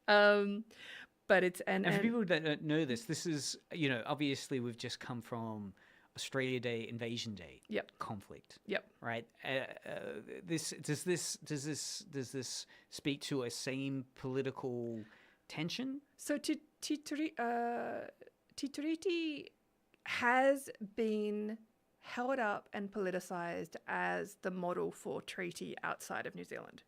But it's And for people that don't know this is, you know, obviously we've just come from Australia Day, Invasion Day Yep. conflict, Yep. right? Does this speak to a same political tension? So Tituriti has been held up and politicized as the model for treaty outside of New Zealand.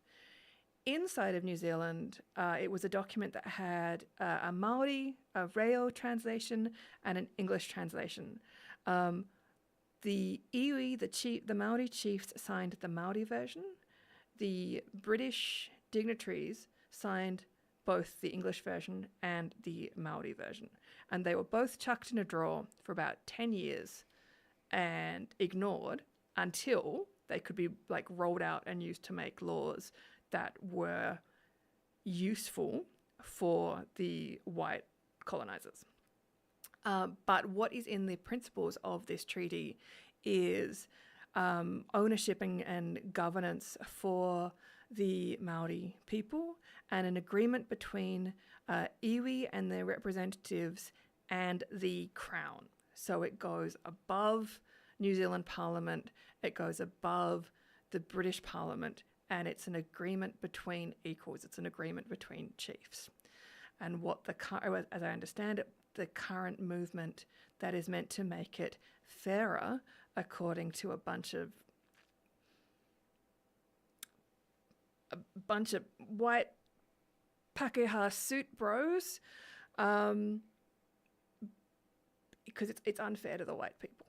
Inside of New Zealand, it was a document that had a Maori, a Reo translation, and an English translation. The iwi, the Maori chiefs, signed the Maori version. The British dignitaries signed both the English version and the Maori version. And they were both chucked in a drawer for about 10 years and ignored until they could be like rolled out and used to make laws that were useful for the white colonizers. But what is in the principles of this treaty is ownership and governance for the Maori people, and an agreement between iwi and their representatives and the Crown. So it goes above New Zealand Parliament, it goes above the British Parliament, and it's an agreement between equals. It's an agreement between chiefs. And what as I understand it, the current movement that is meant to make it fairer, according to a bunch of white Pakeha suit bros, because it's unfair to the white people.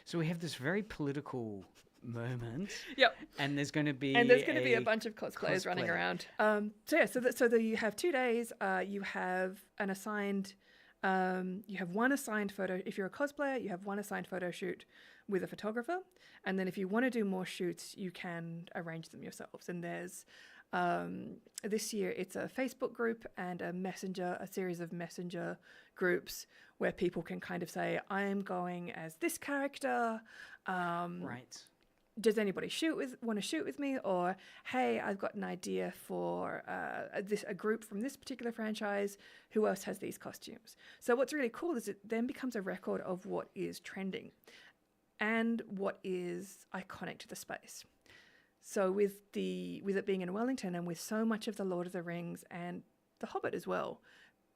So we have this very political moment. Yep. And there's going to be a bunch of cosplayers running cosplay. around. You have 2 days. You have an assigned. You have one assigned photo. If you're a cosplayer, you have one assigned photo shoot with a photographer, and then if you want to do more shoots, you can arrange them yourselves. And there's this year it's a Facebook group and a series of messenger groups where people can kind of say, I'm going as this character. right. Does anybody want to shoot with me? Or, hey, I've got an idea for a group from this particular franchise. Who else has these costumes? So what's really cool is it then becomes a record of what is trending and what is iconic to the space. So with it being in Wellington, and with so much of the Lord of the Rings and The Hobbit as well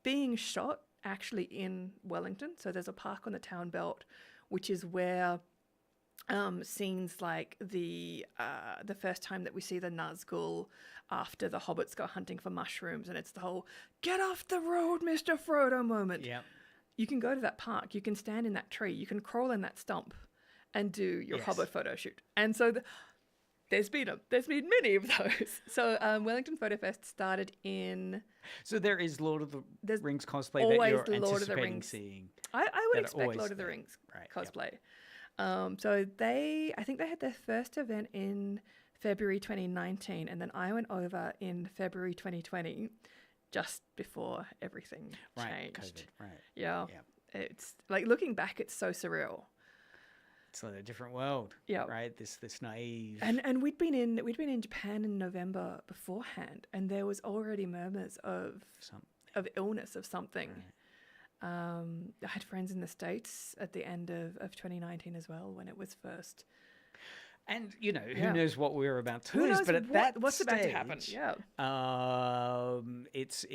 being shot actually in Wellington, so there's a park on the town belt, which is where scenes like the first time that we see the Nazgul after the hobbits go hunting for mushrooms, and it's the whole "get off the road, Mr. Frodo" moment. Yeah. You can go to that park, you can stand in that tree, you can crawl in that stump and do your Yes. Hobbit photo shoot. And so There's been many of those. So Wellington Photo Fest started in. So there is Lord of the Rings cosplay that always you're the Lord of the anticipating Rings. seeing. I would that are expect always Lord of the there. Rings Right, cosplay. So I think they had their first event in February 2019, and then I went over in February 2020, just before everything changed. COVID, right. Yeah. It's like looking back, it's so surreal. It's like a different world. Yeah. Right. This naive. And we'd been in Japan in November beforehand, and there was already murmurs of illness of something. Right. I had friends in the States at the end of 2019 as well, when it was first. And who knows what we're about to lose, but what's about to happen? Yeah. It's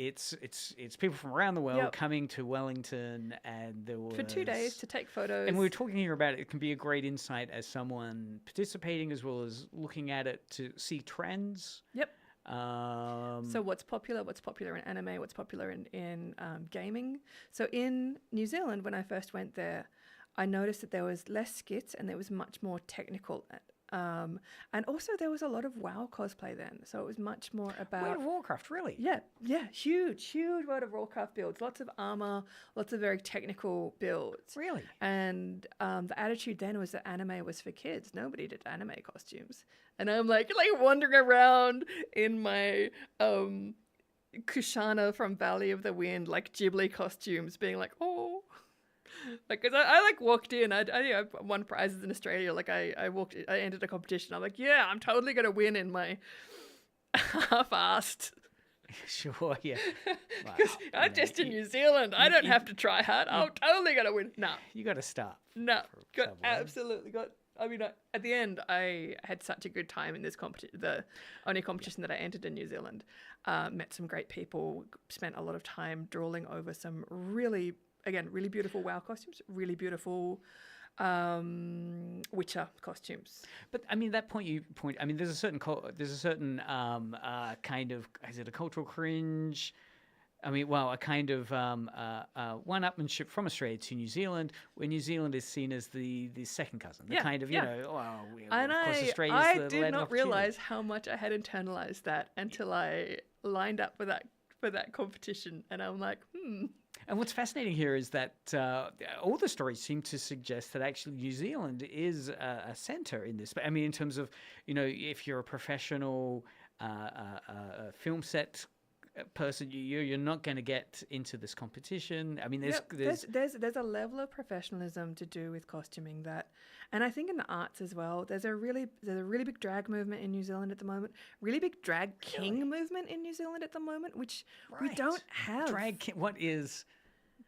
people from around the world coming to Wellington, and there was for 2 days to take photos. And we were talking here about it can be a great insight as someone participating as well as looking at it to see trends. Yep. So what's popular in anime, what's popular in gaming. So in New Zealand, when I first went there, I noticed that there was less skits and there was much more technical. And also there was a lot of WoW cosplay then. So it was much more about... World of Warcraft, really? Yeah. Huge World of Warcraft builds. Lots of armor, lots of very technical builds. Really? And the attitude then was that anime was for kids. Nobody did anime costumes. And I'm like wandering around in my Kushana from Valley of the Wind, like Ghibli costumes, being like, oh... Like, cause I walked in, I won prizes in Australia. Like I entered a competition. I'm like, yeah, I'm totally going to win in my half-assed. Sure, yeah. Because I'm just in New Zealand. I don't have to try hard. I'm totally going to win. No. You got to start. No. Absolutely got. I mean, at the end, I had such a good time in this competition, the only competition that I entered in New Zealand. Met some great people, spent a lot of time drooling over some really beautiful WoW costumes, really beautiful Witcher costumes. But I mean, that point, I mean, there's a certain kind of, is it a cultural cringe? I mean, well, a kind of one-upmanship from Australia to New Zealand, where New Zealand is seen as the second cousin, the kind of, I did not realize how much I had internalized that until I lined up for that competition, and I'm like, And what's fascinating here is that all the stories seem to suggest that actually New Zealand is a center in this. I mean, in terms of, if you're a professional film set person, you're not going to get into this competition. I mean, there's a level of professionalism to do with costuming that, and I think in the arts as well. There's a really big drag movement in New Zealand at the moment. Really big drag king movement in New Zealand at the moment, which we don't have. Drag king. What is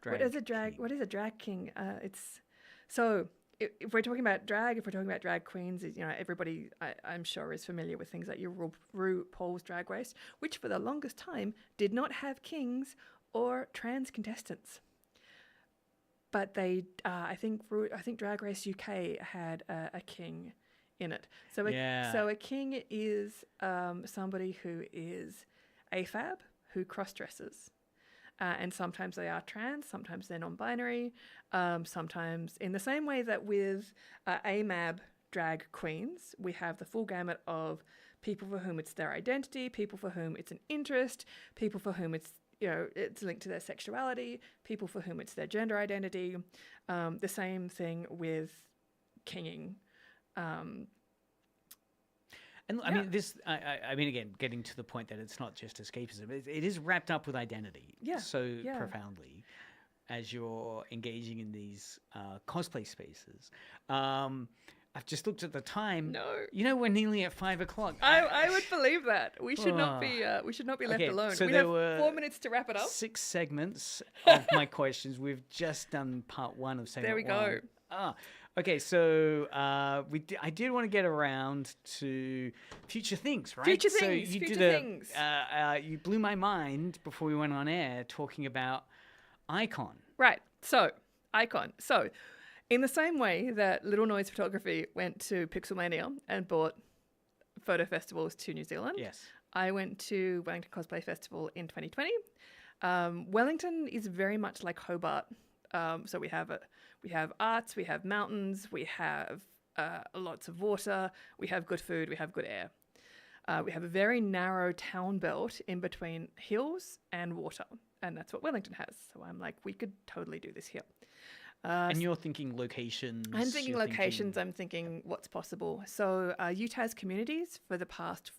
drag? What is a drag king? It's so. If we're talking about drag, drag queens, everybody I'm sure is familiar with things like your RuPaul's Drag Race, which for the longest time did not have kings or trans contestants. But they, I think Drag Race UK had a king in it. So a king is somebody who is AFAB, who cross-dresses. And sometimes they are trans, sometimes they're non-binary, sometimes in the same way that with AMAB drag queens, we have the full gamut of people for whom it's their identity, people for whom it's an interest, people for whom it's linked to their sexuality, people for whom it's their gender identity. The same thing with kinging. And I mean, I mean, again, getting to the point that it's not just escapism. It is wrapped up with identity profoundly as you're engaging in these cosplay spaces. I've just looked at the time. No. We're nearly at 5 o'clock. I would believe that. We should not be left alone. So we have 4 minutes to wrap it up. 6 segments of my questions. We've just done part 1 of segment 1. There we go. Okay, so I did want to get around to future things, right? Future things. You blew my mind before we went on air talking about Icon. Right. So Icon. So in the same way that Little Noise Photography went to Pixelmania and brought photo festivals to New Zealand, yes, I went to Wellington Cosplay Festival in 2020. Wellington is very much like Hobart. So we have arts, we have mountains, we have lots of water, we have good food, we have good air. We have a very narrow town belt in between hills and water, and that's what Wellington has. So I'm like, we could totally do this here. And you're thinking locations. I'm thinking locations. I'm thinking what's possible. So Utah's communities for the past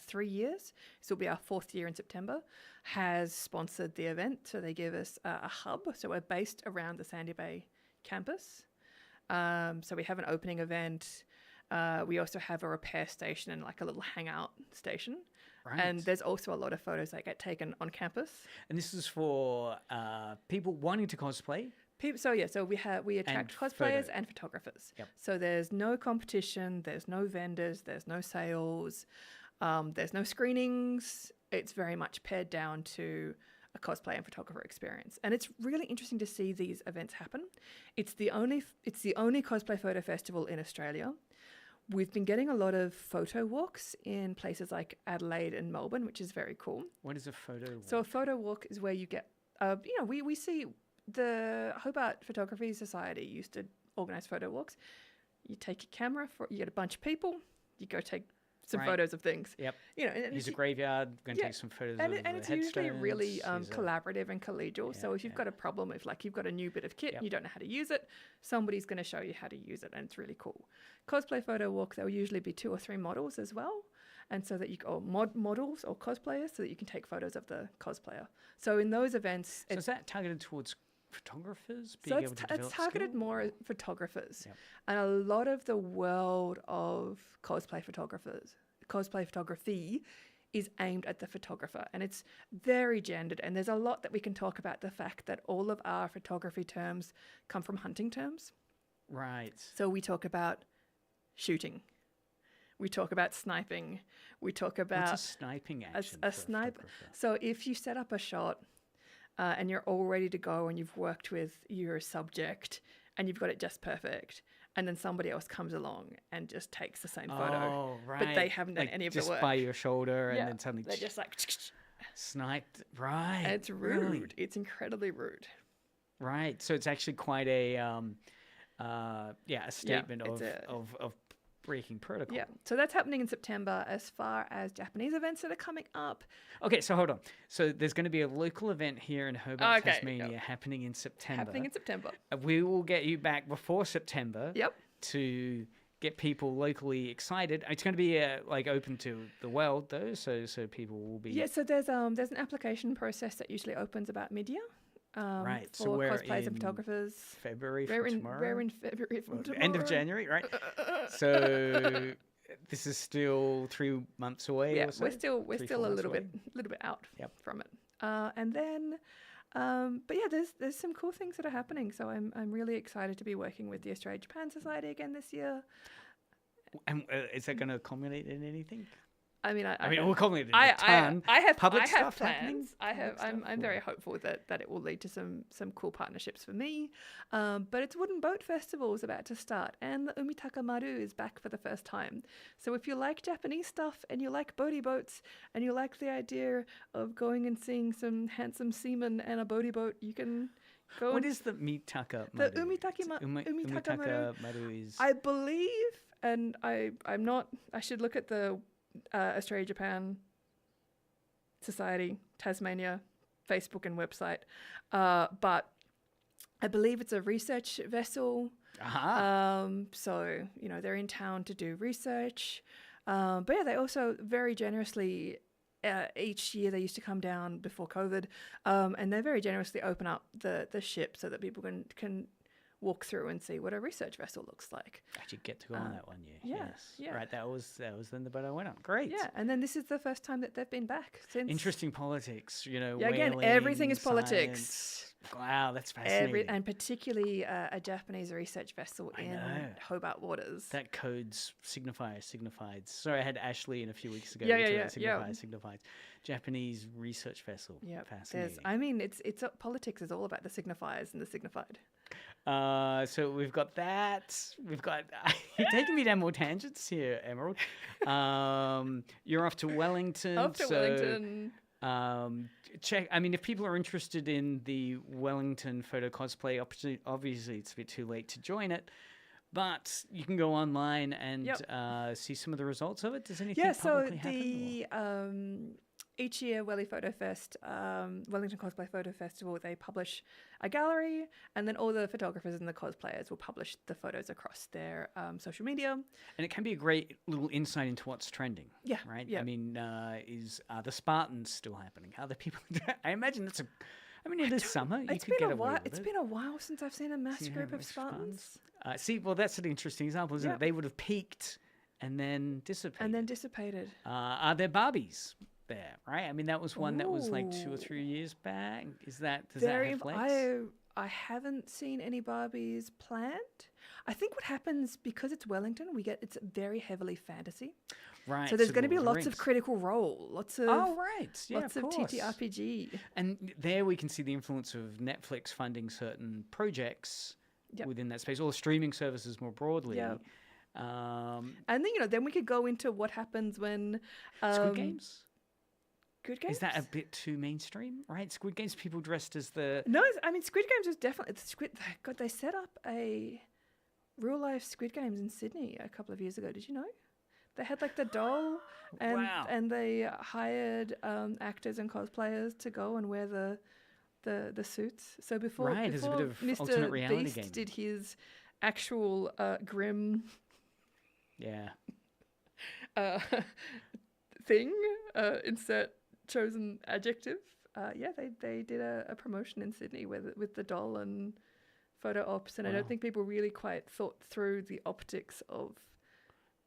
3 years, this will be our 4th year in September, has sponsored the event. So they give us a hub. So we're based around the Sandy Bay campus. So we have an opening event. We also have a repair station and like a little hangout station. Right. And there's also a lot of photos that get taken on campus. And this is for people wanting to cosplay. So we attract cosplayers and photographers. Yep. So there's no competition, there's no vendors, there's no sales, there's no screenings. It's very much pared down to a cosplay and photographer experience, and it's really interesting to see these events happen. It's the only cosplay photo festival in Australia. We've been getting a lot of photo walks in places like Adelaide and Melbourne, which is very cool. What is a photo walk? So a photo walk is where you get, we see the Hobart Photography Society used to organise photo walks. You take your camera, you get a bunch of people, you go take some photos of things. Yep. And use a graveyard, go and take some photos of and it's usually really headstones. collaborative and collegial. So if you've got a problem, if like you've got a new bit of kit and you don't know how to use it, somebody's going to show you how to use it, and it's really cool. Cosplay photo walk, there will usually be 2 or 3 models as well, and so that models or cosplayers, so that you can take photos of the cosplayer. So in those events, so is that targeted towards photographers? So it's targeted more at photographers. Yep. And a lot of the world of cosplay photography is aimed at the photographer, and it's very gendered, and there's a lot that we can talk about the fact that all of our photography terms come from hunting terms. Right. So we talk about shooting. We talk about sniping. We talk about... What's a sniping action a snipe. So if you set up a shot and you're all ready to go and you've worked with your subject and you've got it just perfect, and then somebody else comes along and just takes the same photo. Oh, right. But they haven't done any of the work. Just by your shoulder and then suddenly... They're just like... Sniped. Right. And it's rude. Really? It's incredibly rude. Right. So it's actually quite a statement of breaking protocol. Yeah. So that's happening in September. As far as Japanese events that are coming up. Okay, so hold on. So there's going to be a local event here in Hobart, Tasmania, happening in September. We will get you back before September. Yep. To get people locally excited. It's going to be open to the world though, so people will be. Yeah. So there's an application process that usually opens about mid-year. Right, for so we're cosplayers and in photographers. February from tomorrow. We're in February from tomorrow. End of January, right? So this is still 3 months away. Yeah, or so? we're still a little bit out from it. And then, but yeah, there's some cool things that are happening. So I'm really excited to be working with the Australia-Japan Society again this year. And is that going to culminate in anything? I mean, it will culminate in a ton. I have public stuff plans. happening. I'm very hopeful that it will lead to some cool partnerships for me. But it's Wooden Boat Festival is about to start, and the Umitaka Maru is back for the first time. So if you like Japanese stuff and you like boaty boats and you like the idea of going and seeing some handsome seamen and a boaty boat, you can go. What is the Mitaka Maru? The Umitaka Maru is... I believe, and I'm not. I should look at the Australia-Japan Society Tasmania Facebook and website, but I believe it's a research vessel. So they're in town to do research, but yeah, they also very generously each year they used to come down before COVID, and they very generously open up the ship so that people can walk through and see what a research vessel looks like. Actually get to go on that one year. Yeah, yes. yeah. Right, that was then the boat I went on. Great. Yeah, and then this is the first time that they've been back since. Interesting politics, Yeah, again, everything is science. politics. Wow, that's fascinating. And particularly a Japanese research vessel in Hobart waters. That code's signified. Sorry, I had Ashley in a few weeks ago. Yeah. Signified. Japanese research vessel. Yeah, fascinating. It's politics is all about the signifiers and the signified. So we've got that. You're taking me down more tangents here, Emerald. You're off to Wellington. Wellington. Check. I mean, if people are interested in the Wellington photo cosplay opportunity, obviously it's a bit too late to join it. But you can go online and Yep. see some of the results of it. Does anything Yeah, so publicly happen? each year, Welly Photo Fest, Wellington Cosplay Photo Festival, they publish a gallery, and then all the photographers and the cosplayers will publish the photos across their social media. And it can be a great little insight into what's trending. Yeah, Right? yeah. I mean, are the Spartans still happening? Are the people... I imagine that's a... I mean, it is summer. You It's could been get a away while. with It's it. been a while since I've seen a mass Yeah, group of mass Spartans, See, well, that's an interesting example, isn't Yep. it? They would have peaked and then dissipated. and then dissipated. Are there Barbies there? Right? I mean, that was one that was like 2 or 3 Ooh. years back. Does that Very. have legs? I haven't seen any Barbies planned. I think what happens because it's Wellington, it's very heavily fantasy. Right. So there's going to be Lord of the lots of Rings. Critical Role, lots of Oh, right. Yeah, lots of course. TTRPG. And there we can see the influence of Netflix funding certain projects Yep. within that space, or streaming services more broadly. Yep. Um, And then then we could go into what happens when Squid Games? Good Games. Is that a bit too mainstream? Right? Squid Games, people dressed as the... No, I mean Squid Games was definitely God, they set up a real life Squid Games in Sydney a couple of years ago. Did you know? They had like the doll, and Wow. and they hired actors and cosplayers to go and wear the suits. So before Right, there's a bit before of alternate Mr. reality Beast game. did his actual grim Yeah. uh, thing, insert chosen adjective. They did a promotion in Sydney with the doll and photo ops, and I Wow. don't think people really quite thought through the optics of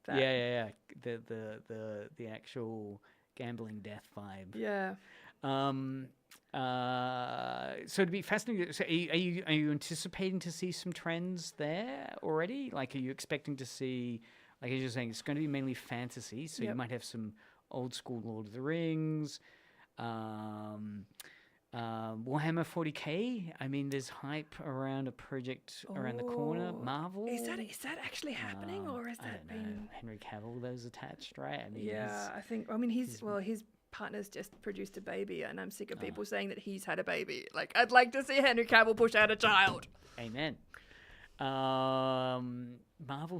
that. Yeah. The actual gambling death vibe. Yeah. So it'd be fascinating. So are you anticipating to see some trends there already? Like, are you expecting to see, like as you're saying, it's going to be mainly fantasy, so you Yep. might have some old school Lord of the Rings, Warhammer 40K. I mean, there's hype around a project around the corner. Oh. Marvel. Is that actually happening, or has I that don't know. been? Henry Cavill, those attached, right? I mean, Yeah, I think. I mean, his partner's just produced a baby, and I'm sick of people saying that he's had a baby. Like, I'd like to see Henry Cavill push out a child. Amen. Marvel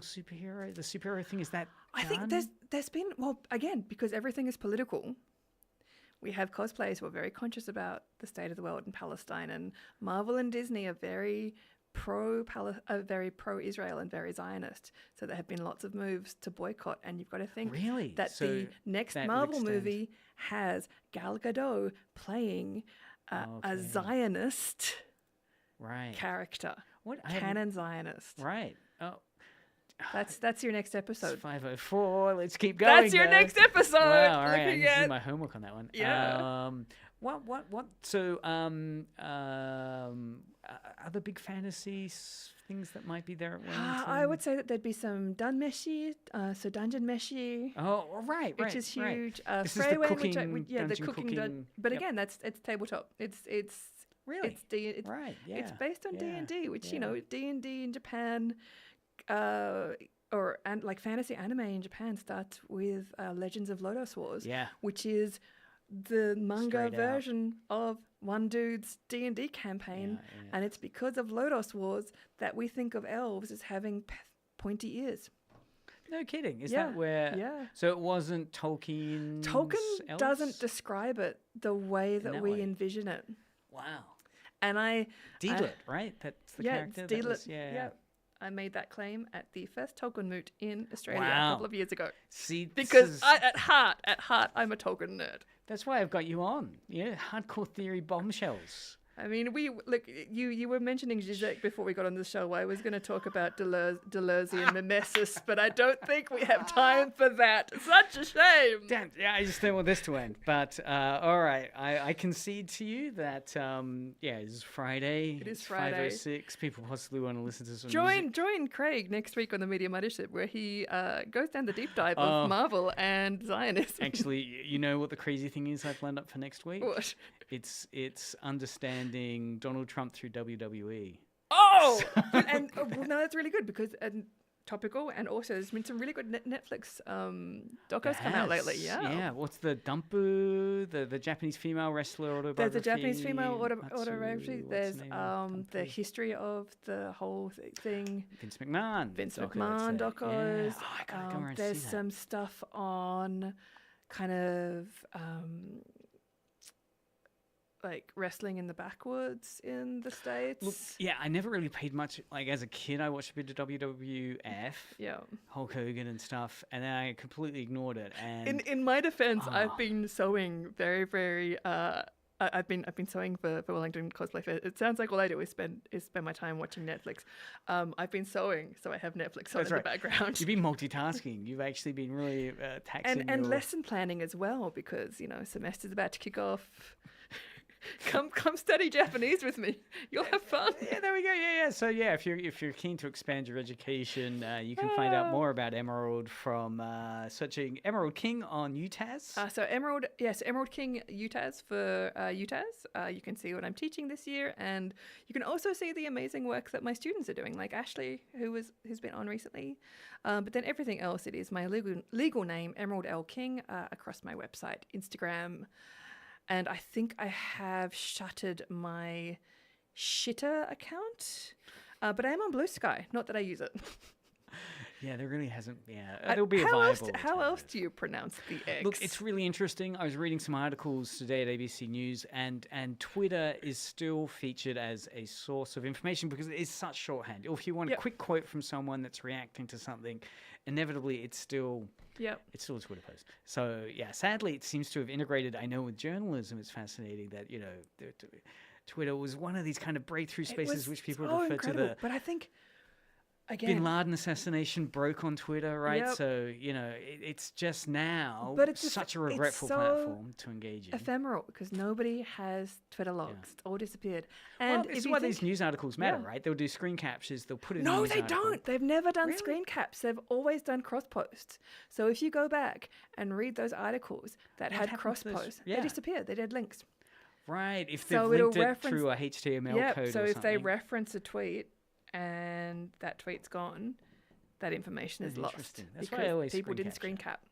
superhero, the superhero thing, is that I think done? there's been, well, again, because everything is political, we have cosplayers who are very conscious about the state of the world in Palestine, and Marvel and Disney are very pro-Israel and very Zionist. So there have been lots of moves to boycott, and you've got to think Really? that So the next that would Marvel extend. movie has Gal Gadot playing a Okay. Zionist right. character, What? I haven't- canon Zionist. Right. Oh, That's your next it's episode. 5:04. Let's keep going. That's your though. next episode. Wow, all right. I Looking need to do at my homework on that one. Yeah. What? So, other big fantasy things that might be there at Wellington? I would say that there'd be some Dunmeshi, so Dungeon Meshi, Oh, right. which is right. huge. This is the Freyway, cooking, the dungeon cooking. cooking. But Yep. again, it's tabletop. It's Really? it's Right. Yeah. it's based on yeah, D&D, which yeah. D&D in Japan, like fantasy anime in Japan starts with Legends of Lodoss Wars, Yeah. which is the manga Straight out. version of one dude's D&D campaign, Yeah. and it's because of Lodoss Wars that we think of elves as having pointy ears. No kidding. Is Yeah, that where? yeah. So it wasn't Tolkien. Tolkien doesn't describe it the way that that we way. envision it. Wow. And Deedlit, right? That's the character. It's that Deedlit. was- yeah. I made that claim at the first Tolkien moot in Australia a Wow. couple of years ago. See, Because at heart, I'm a Tolkien nerd. that's why I've got you on. Yeah, hardcore theory bombshells. I mean, you were mentioning Zizek before we got on the show. I was going to talk about Deleuze and Mimesis, but I don't think we have time for that. Such a shame. Damn, yeah, I just don't want this to end. But all right, I concede to you that it's Friday. It is It's Friday. 5:06. People possibly want to listen to some Join Craig next week on the Media Mothership, where he goes down the deep dive Oh. of Marvel and Zionism. Actually, you know what the crazy thing is I've lined up for next week? What? It's understanding Donald Trump through WWE. Oh, well, no, that's really good because topical, and also there's been some really good Netflix docos come out lately. Yeah. What's the Dumpu, the Japanese female wrestler autobiography? There's a Japanese female autobiography. What's There's the name? the Dumpu. history of the whole thing. Vince McMahon. Vince doco, McMahon that's it. docos. Yeah. Oh, I gotta go and There's see that. some stuff on kind of like wrestling in the backwoods in the States. Look, yeah, I never really paid much. Like as a kid, I watched a bit of WWF, Yeah. Hulk Hogan and stuff, and then I completely ignored it. And In my defense, Oh. I've been sewing very. I've been sewing for Wellington Cosplay Festival. It sounds like all I do is spend my time watching Netflix. I've been sewing, so I have Netflix on That's in right. the background. you've been multitasking. You've actually been really taxing and your... lesson planning as well, because semester's about to kick off. Come study Japanese with me. You'll have fun. Yeah, there we go. Yeah. So yeah, if you're keen to expand your education, you can find out more about Emerald from searching Emerald King on UTAS. So Emerald King UTAS for UTAS. You can see what I'm teaching this year, and you can also see the amazing work that my students are doing, like Ashley, who's been on recently. But then everything else, it is my legal name, Emerald L King, across my website, Instagram. And I think I have shuttered my Shitter account, but I am on Blue Sky. Not that I use it. Yeah, there really hasn't. Yeah, there'll be a how viable. how else alternative. do you pronounce the X? Look, it's really interesting. I was reading some articles today at ABC News, and Twitter is still featured as a source of information because it is such shorthand. Or if you want a quick quote from someone that's reacting to something, inevitably it's still it's still a Twitter post. So yeah, sadly it seems to have integrated. I know with journalism, it's fascinating that Twitter was one of these kind of breakthrough spaces which people refer incredible. to the. But I think again, Bin Laden assassination broke on Twitter, right? Yep. So, it's just now But it's such a it's regretful so platform to engage in. ephemeral because nobody has Twitter logs. It's all disappeared. Well, And this if is you why think, these news articles matter, Yeah. right? They'll do screen captures, they'll put it in No, a news they article. don't. They've never done Really? screen caps. They've always done cross posts. So if you go back and read those articles that What had happened cross to those? posts, Yeah. they disappeared. They did links. Right, if they've So it'll linked it reference- through a HTML Yep. code So or if something. they reference a tweet and that tweet's gone, that information is That's lost interesting. That's why I because always people screen didn't capture. screen cap.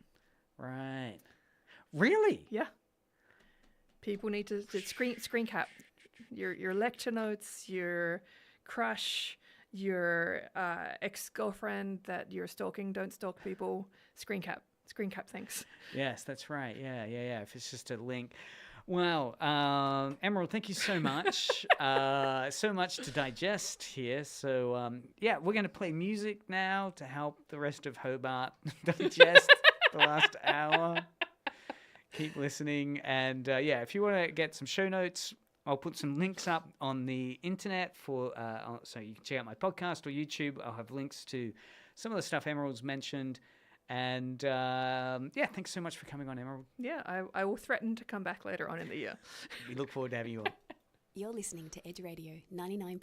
Right. Really? Yeah. People need to screen cap your lecture notes, your crush, your ex-girlfriend that you're stalking. Don't stalk people. Screen cap things. Yes, that's right. Yeah. If it's just a link. Well, Emerald, thank you so much. So much to digest here. So, we're going to play music now to help the rest of Hobart digest the last hour. Keep listening. And, if you want to get some show notes, I'll put some links up on the internet so you can check out my podcast or YouTube. I'll have links to some of the stuff Emerald's mentioned. And thanks so much for coming on, Emerald. Yeah, I will threaten to come back later on in the year. We look forward to having you on. You're listening to Edge Radio 99.